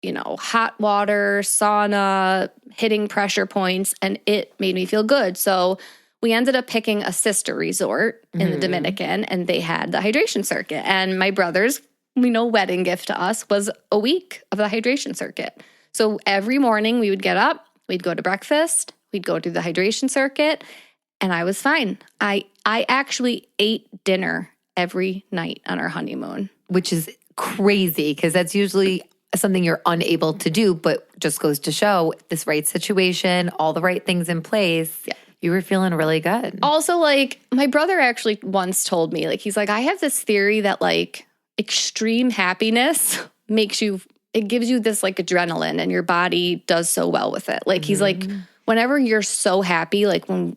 hot water, sauna, hitting pressure points, and it made me feel good. So we ended up picking a sister resort in the Dominican, and they had the hydration circuit. And my brother's, wedding gift to us was a week of the hydration circuit. So every morning we would get up, we'd go to breakfast, we'd go to the hydration circuit, and I was fine. I actually ate dinner every night on our honeymoon. Which is crazy because that's usually something you're unable to do, but just goes to show this right situation, all the right things in place. Yeah. You were feeling really good. Also, like, my brother actually once told me, like, he's like, I have this theory that, like, extreme happiness it gives you this, like, adrenaline, and your body does so well with it. Like, he's like, whenever you're so happy, like, when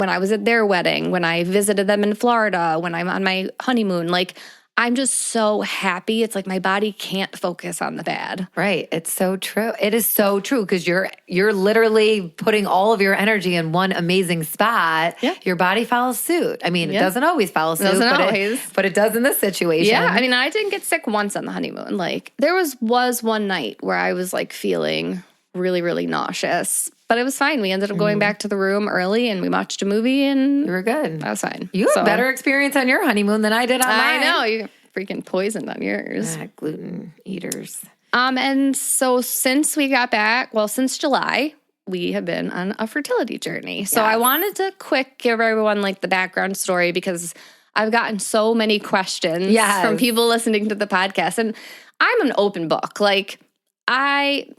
I was at their wedding, when I visited them in Florida, when I'm on my honeymoon, like, I'm just so happy. It's like my body can't focus on the bad. Right. It's so true. It is so true because you're literally putting all of your energy in one amazing spot. Yeah. Your body follows suit. I mean, it doesn't always follow suit, but it does in this situation. Yeah. I mean, I didn't get sick once on the honeymoon. Like there was one night where I was like feeling really, really nauseous. But it was fine. We ended up going back to the room early and we watched a movie and you were good. I was fine. You had better experience on your honeymoon than I did on mine. I know. You freaking poisoned on yours. Gluten eaters. And so since we got back, since July, we have been on a fertility journey. So I wanted to give everyone like the background story because I've gotten so many questions from people listening to the podcast. And I'm an open book. Like,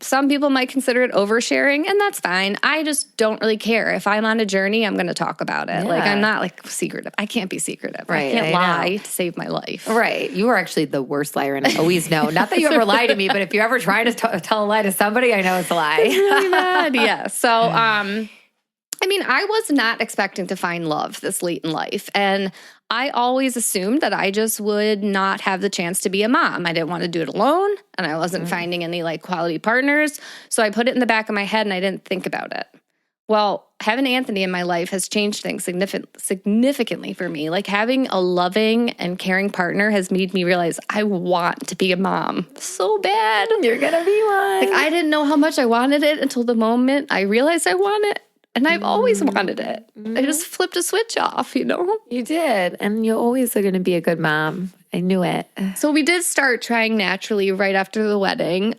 some people might consider it oversharing, and that's fine. I just don't really care. If I'm on a journey, I'm going to talk about it. Yeah. Like, I'm not like secretive. I can't be secretive. Right, I can't lie to save my life. Right. You are actually the worst liar, and I always know. Not that you ever lie to me, but if you ever try to tell a lie to somebody, I know it's a lie. It's really bad. Yeah. So, I mean, I was not expecting to find love this late in life. And I always assumed that I just would not have the chance to be a mom. I didn't want to do it alone, and I wasn't finding any like quality partners. So I put it in the back of my head and I didn't think about it. Well, having Anthony in my life has changed things significantly for me. Like, having a loving and caring partner has made me realize I want to be a mom so bad. You're going to be one. Like, I didn't know how much I wanted it until the moment I realized I want it. And I've always wanted it. I just flipped a switch off, you know? You did. And you always are going to be a good mom. I knew it. So we did start trying naturally right after the wedding.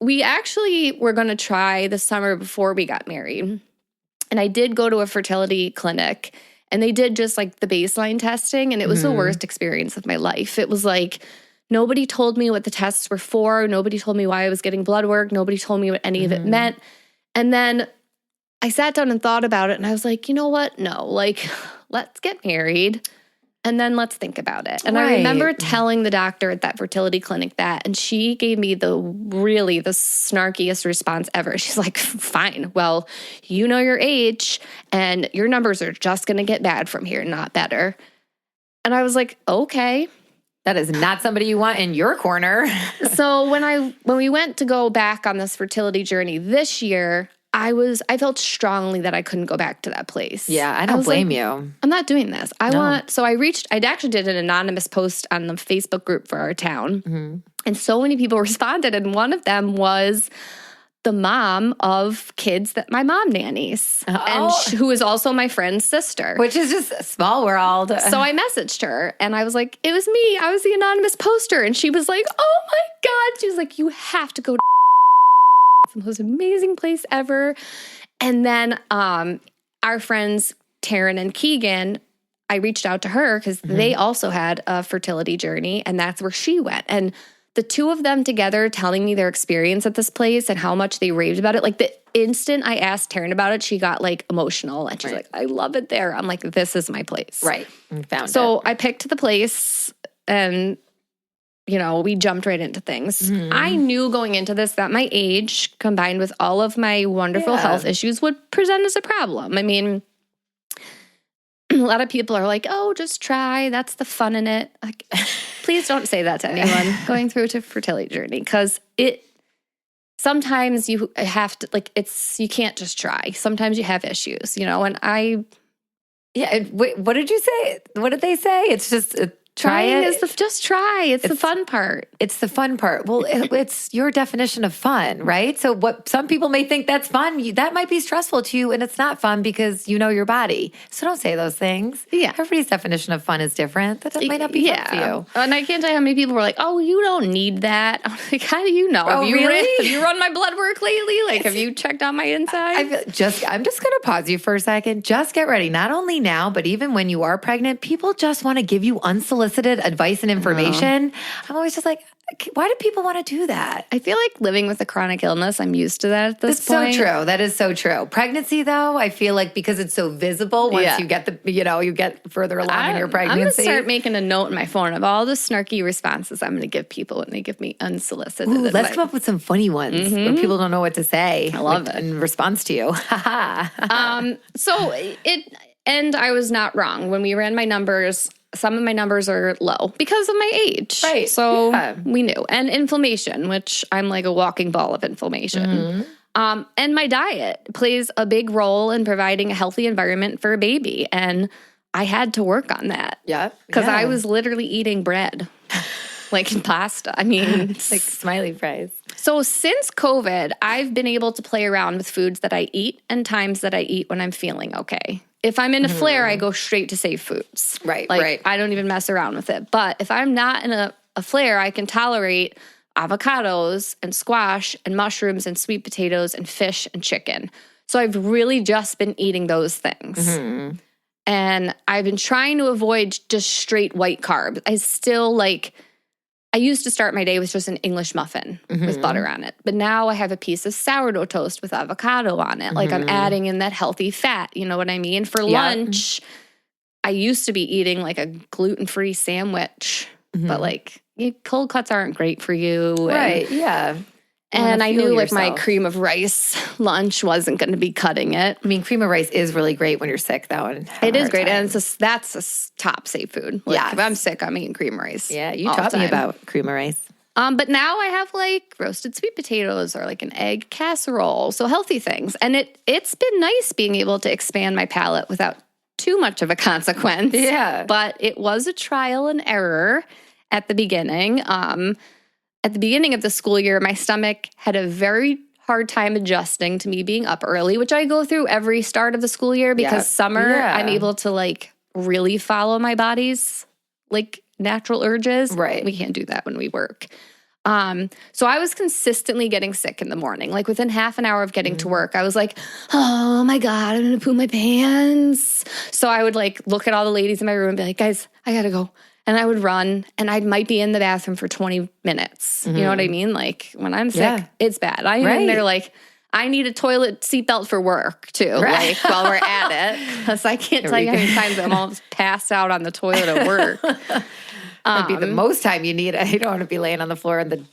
We actually were going to try the summer before we got married. And I did go to a fertility clinic. And they did just like the baseline testing. And it was the worst experience of my life. It was like, nobody told me what the tests were for. Nobody told me why I was getting blood work. Nobody told me what any of it meant. And then I sat down and thought about it, and I was like, you know what? No, like, let's get married, and then let's think about it. And I remember telling the doctor at that fertility clinic that, and she gave me the snarkiest response ever. She's like, fine, well, you know your age, and your numbers are just going to get bad from here, not better. And I was like, okay. That is not somebody you want in your corner. So when we went to go back on this fertility journey this year, I felt strongly that I couldn't go back to that place. Yeah, I don't blame you. I'm not doing this. I actually did an anonymous post on the Facebook group for our town. And so many people responded. And one of them was the mom of kids that my mom nannies, and who is also my friend's sister. Which is just a small world. So I messaged her and I was like, it was me. I was the anonymous poster. And she was like, oh my God. She was like, you have to go to it's the most amazing place ever. And then our friends Taryn and Keegan, I reached out to her because they also had a fertility journey, and that's where she went. And the two of them together telling me their experience at this place and how much they raved about it. Like, the instant I asked Taryn about it, she got like emotional, and she's like, I love it there. I'm like, this is my place. Right. Found it. So I picked the place, and you know, we jumped right into things. I knew going into this that my age, combined with all of my wonderful health issues, would present as a problem. I mean, a lot of people are like, oh, just try. That's the fun in it. Like, please don't say that to anyone going through a fertility journey, because sometimes you have to, like, you can't just try. Sometimes you have issues, you know, and wait, what did you say? What did they say? It's just... Trying is just try. It's the fun part. It's the fun part. Well, it's your definition of fun, right? So what some people may think that's fun, that might be stressful to you, and it's not fun because you know your body. So don't say those things. Yeah. Everybody's definition of fun is different. That might not be fun for you. And I can't tell you how many people were like, oh, you don't need that. I'm like, how do you know? Oh, really? Have you run my blood work lately? Like, have you checked out my inside? I'm just going to pause you for a second. Just get ready. Not only now, but even when you are pregnant, people just want to give you unsolicited advice and information. I'm always just like, why do people want to do that? I feel like living with a chronic illness, I'm used to that at this point. That's so true. That is so true. Pregnancy, though, I feel like because it's so visible once you get you get further along in your pregnancy. I'm going to start making a note in my phone of all the snarky responses I'm going to give people when they give me unsolicited advice. Let's come up with some funny ones when people don't know what to say. I love it. In response to you. And I was not wrong. When we ran my numbers, some of my numbers are low because of my age. Right. So we knew. And inflammation, which I'm like a walking ball of inflammation. And my diet plays a big role in providing a healthy environment for a baby. And I had to work on that. Yeah. Because I was literally eating bread, like pasta. I mean, like smiley fries. So since COVID, I've been able to play around with foods that I eat and times that I eat when I'm feeling okay. If I'm in a flare, I go straight to safe foods. Right. I don't even mess around with it. But if I'm not in a flare, I can tolerate avocados and squash and mushrooms and sweet potatoes and fish and chicken. So I've really just been eating those things. And I've been trying to avoid just straight white carbs. I used to start my day with just an English muffin with butter on it. But now I have a piece of sourdough toast with avocado on it. Like I'm adding in that healthy fat. You know what I mean? For lunch, I used to be eating like a gluten-free sandwich. But like cold cuts aren't great for you. Right, yeah. And I knew like my cream of rice lunch wasn't going to be cutting it. I mean, cream of rice is really great when you're sick, though. And it is great. And that's a top safe food. Like if I'm sick, I'm eating cream of rice. Yeah, you taught me about cream of rice. But now I have like roasted sweet potatoes or like an egg casserole. So healthy things. And it's been nice being able to expand my palate without too much of a consequence. Yeah. But it was a trial and error at the beginning. At the beginning of the school year, my stomach had a very hard time adjusting to me being up early, which I go through every start of the school year because summer, I'm able to like really follow my body's like natural urges. Right. We can't do that when we work. So I was consistently getting sick in the morning. Like within half an hour of getting to work, I was like, oh my God, I'm going to poop my pants. So I would like look at all the ladies in my room and be like, guys, I got to go. And I would run and I might be in the bathroom for 20 minutes. You know what I mean? Like when I'm sick, it's bad. I'm in there like, I need a toilet seatbelt for work too, like while we're at it. Because I can't tell you how many times I'm almost passed out on the toilet at work. That'd be the most time you need it. You don't want to be laying on the floor in the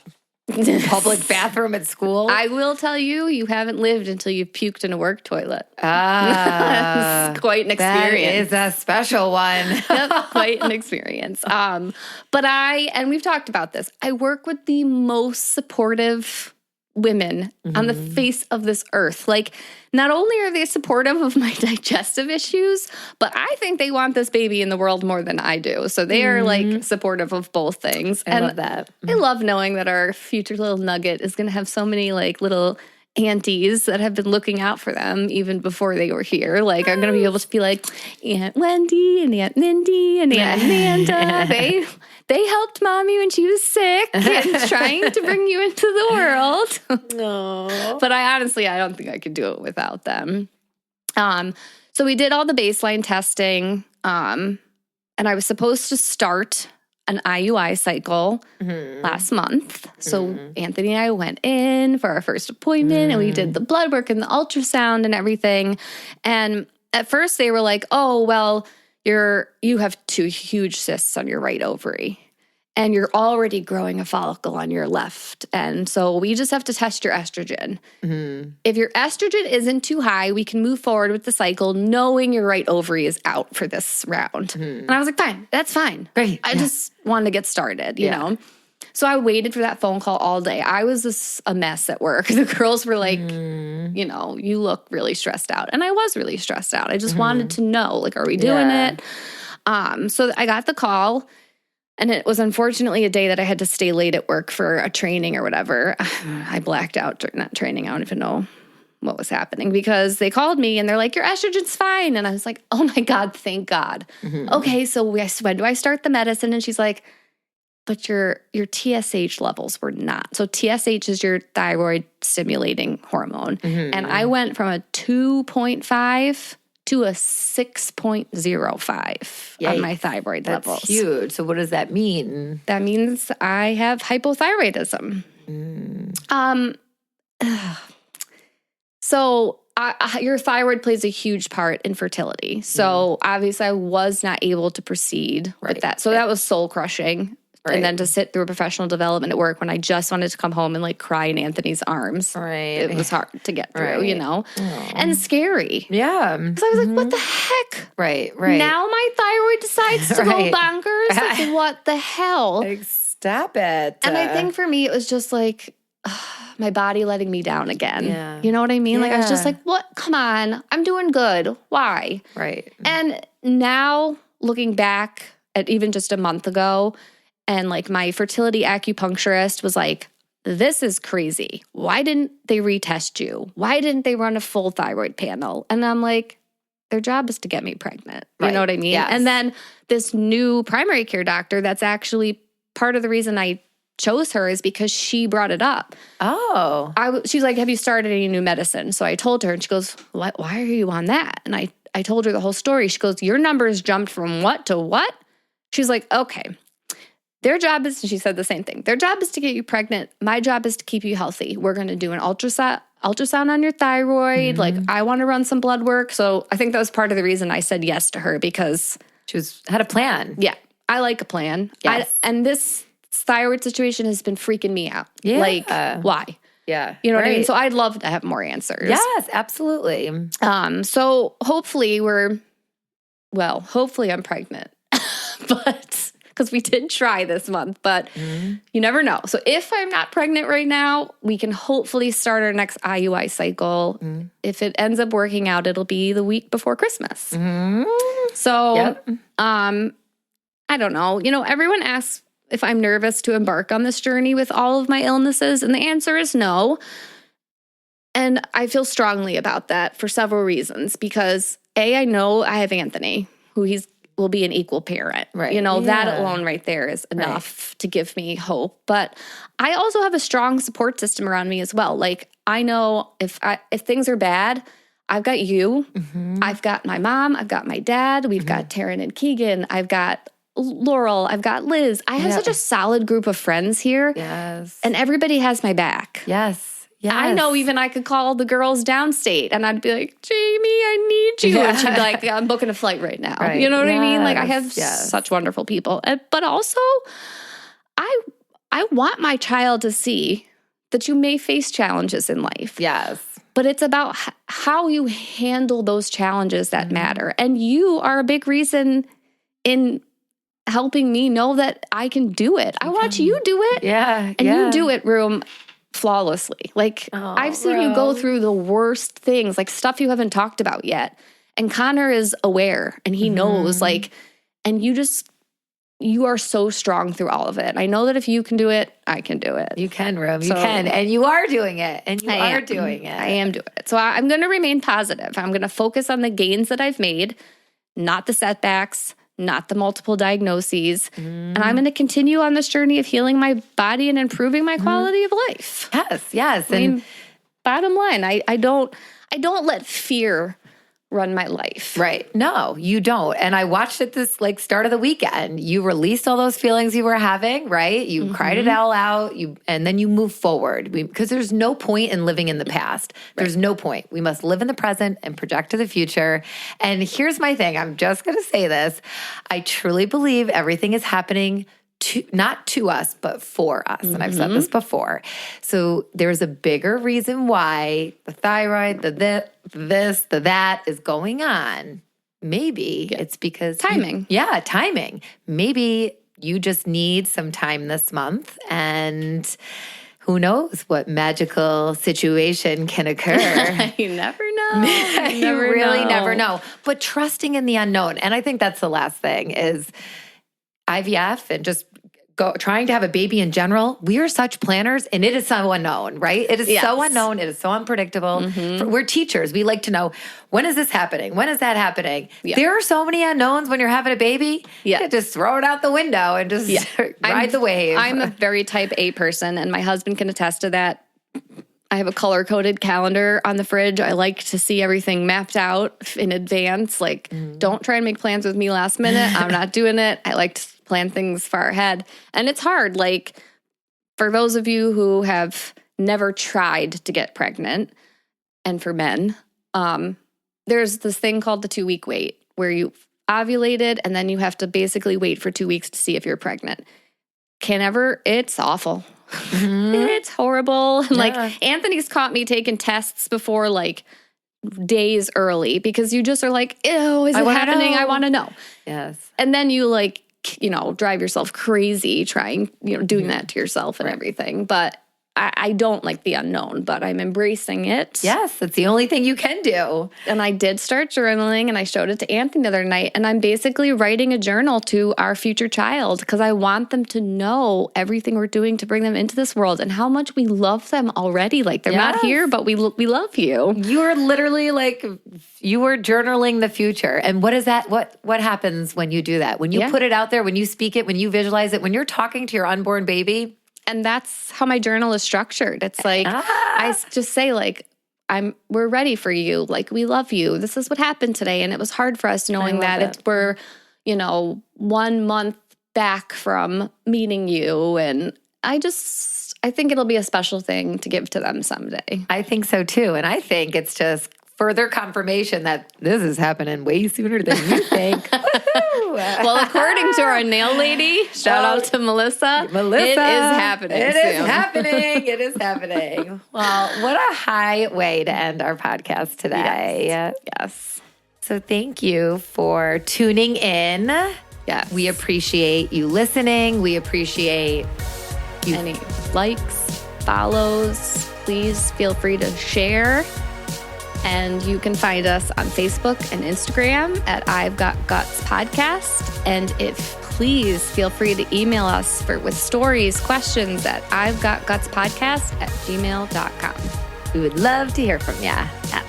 public bathroom at school. I will tell you, you haven't lived until you've puked in a work toilet. It's quite an experience. That is a special one. Yep, quite an experience. But and we've talked about this, I work with the most supportive women on the face of this earth. Like, not only are they supportive of my digestive issues, but I think they want this baby in the world more than I do. So they are like supportive of both things. I love that. I love knowing that our future little nugget is going to have so many like little aunties that have been looking out for them even before they were here. Like, I'm going to be able to be like, Aunt Wendy and Aunt Mindy and Aunt Amanda. They helped Mommy when she was sick and trying to bring you into the world. No. But I don't think I could do it without them. So we did all the baseline testing, and I was supposed to start an IUI cycle last month. So Anthony and I went in for our first appointment and we did the blood work and the ultrasound and everything. And at first they were like, oh, well, you have 2 huge cysts on your right ovary and you're already growing a follicle on your left. And so we just have to test your estrogen. If your estrogen isn't too high, we can move forward with the cycle knowing your right ovary is out for this round. And I was like, fine, that's fine. Great. I just wanted to get started, you know? So I waited for that phone call all day. I was a mess at work. The girls were like, you know, you look really stressed out. And I was really stressed out. I just wanted to know, like, are we doing it? So I got the call. And it was unfortunately a day that I had to stay late at work for a training or whatever. I blacked out during that training. I don't even know what was happening because they called me and they're like, your estrogen's fine. And I was like, oh my God, thank God. Okay, so when do I start the medicine? And she's like, but your TSH levels were not. So TSH is your thyroid stimulating hormone. And I went from a 2.5 to a 6.05 on my thyroid levels. That's huge. So what does that mean? That means I have hypothyroidism. So your thyroid plays a huge part in fertility. So obviously I was not able to proceed with that. So that was soul crushing. And then to sit through a professional development at work when I just wanted to come home and like cry in Anthony's arms. It was hard to get through, you know, and scary. Yeah. Because I was like, what the heck? Right. Now my thyroid decides to go bonkers. Like, what the hell? Like, stop it. And I think for me, it was just like my body letting me down again. Yeah. You know what I mean? Like, I was just like, what? Come on. I'm doing good. Why? Right. And now looking back at even just a month ago, and like my fertility acupuncturist was like, this is crazy. Why didn't they retest you? Why didn't they run a full thyroid panel? And I'm like, their job is to get me pregnant. You know what I mean? Yes. And then this new primary care doctor, that's actually part of the reason I chose her is because she brought it up. Oh. She's like, have you started any new medicine? So I told her and she goes, why are you on that? And I told her the whole story. She goes, your numbers jumped from what to what? She's like, okay. Their job is, she said the same thing. Their job is to get you pregnant. My job is to keep you healthy. We're going to do an ultrasound on your thyroid. Like, I want to run some blood work. So I think that was part of the reason I said yes to her, because she had a plan. Yeah. I like a plan. Yes. And this thyroid situation has been freaking me out. Yeah. Like, why? Yeah. You know what I mean? So I'd love to have more answers. Yes, absolutely. So hopefully hopefully I'm pregnant. But because we did try this month, but you never know. So if I'm not pregnant right now, we can hopefully start our next IUI cycle. If it ends up working out, it'll be the week before Christmas. So, I don't know. You know, everyone asks if I'm nervous to embark on this journey with all of my illnesses, and the answer is no. And I feel strongly about that for several reasons, because I know I have Anthony, who will be an equal parent. Right. You know, that alone right there is enough to give me hope. But I also have a strong support system around me as well. Like, I know if things are bad, I've got you. I've got my mom. I've got my dad. We've got Taryn and Keegan. I've got Laurel. I've got Liz. I have such a solid group of friends here. Yes. And everybody has my back. Yes. Yes. I know even I could call the girls downstate and I'd be like, Jamie, I need you. And she'd be like, I'm booking a flight right now. Right. You know what I mean? Like, I have such wonderful people. But also, I want my child to see that you may face challenges in life. Yes. But it's about how you handle those challenges that matter. And you are a big reason in helping me know that I can do it. I watch you do it. Yeah. And you do it, Room, flawlessly. Like, I've seen you go through the worst things, like stuff you haven't talked about yet. And Connor is aware and he knows, like, and you are so strong through all of it. I know that if you can do it, I can do it. You can, Room. You can. And you are doing it. And you are doing it. I am doing it. So I'm going to remain positive. I'm going to focus on the gains that I've made, not the setbacks, not the multiple diagnoses. And I'm going to continue on this journey of healing my body and improving my quality of life. Yes, yes. I mean, bottom line, I don't let fear run my life. Right. No, you don't. And I watched it this start of the weekend. You released all those feelings you were having, right? You cried it all out. And then you move forward, because there's no point in living in the past. There's no point. We must live in the present and project to the future. And here's my thing. I'm just going to say this. I truly believe everything is happening not to us, but for us. And I've said this before. So there's a bigger reason why the thyroid, the that is going on. Maybe it's because timing. Timing. Maybe you just need some time this month, and who knows what magical situation can occur. You never know. You really never know. But trusting in the unknown. And I think that's the last thing is IVF and just trying to have a baby in general. We are such planners, and it is so unknown, right? It is so unknown. It is so unpredictable. We're teachers. We like to know, when is this happening? When is that happening? Yeah. There are so many unknowns when you're having a baby. Yeah. You just throw it out the window and just ride the wave. I'm a very type A person, and my husband can attest to that. I have a color-coded calendar on the fridge. I like to see everything mapped out in advance. Like, don't try and make plans with me last minute. I'm not doing it. I like to plan things far ahead. And it's hard. Like, for those of you who have never tried to get pregnant, and for men, there's this thing called the 2-week wait, where you ovulated and then you have to basically wait for 2 weeks to see if you're pregnant. It's awful. It's horrible. Yeah. Like, Anthony's caught me taking tests before, like, days early, because you just are like, ew, is it happening? I want to know. Yes. And then you, like, drive yourself crazy trying, doing that to yourself and everything. But I don't like the unknown, but I'm embracing it. Yes, that's the only thing you can do. And I did start journaling, and I showed it to Anthony the other night. And I'm basically writing a journal to our future child, because I want them to know everything we're doing to bring them into this world and how much we love them already. Like, they're not here, but we love you. You are literally you were journaling the future. And what is that? What happens when you do that? When you put it out there, when you speak it, when you visualize it, when you're talking to your unborn baby? And that's how my journal is structured. It's like, I just say, like, we're ready for you. Like, we love you. This is what happened today. And it was hard for us knowing that we're, 1 month back from meeting you. And I think it'll be a special thing to give to them someday. I think so too. And I think it's just further confirmation that this is happening way sooner than you think. Well, according to our nail lady, shout out to Melissa. It is happening. It is happening. It is happening. Well, what a high way to end our podcast today. Yes. So thank you for tuning in. Yes. We appreciate you listening. We appreciate you. Any likes, follows, please feel free to share. And you can find us on Facebook and Instagram at I've Got Guts Podcast. And please feel free to email us with stories, questions at I'veGotGutsPodcast@gmail.com. We would love to hear from you. Yes.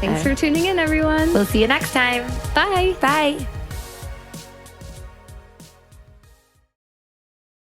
Thanks for tuning in, everyone. We'll see you next time. Bye. Bye.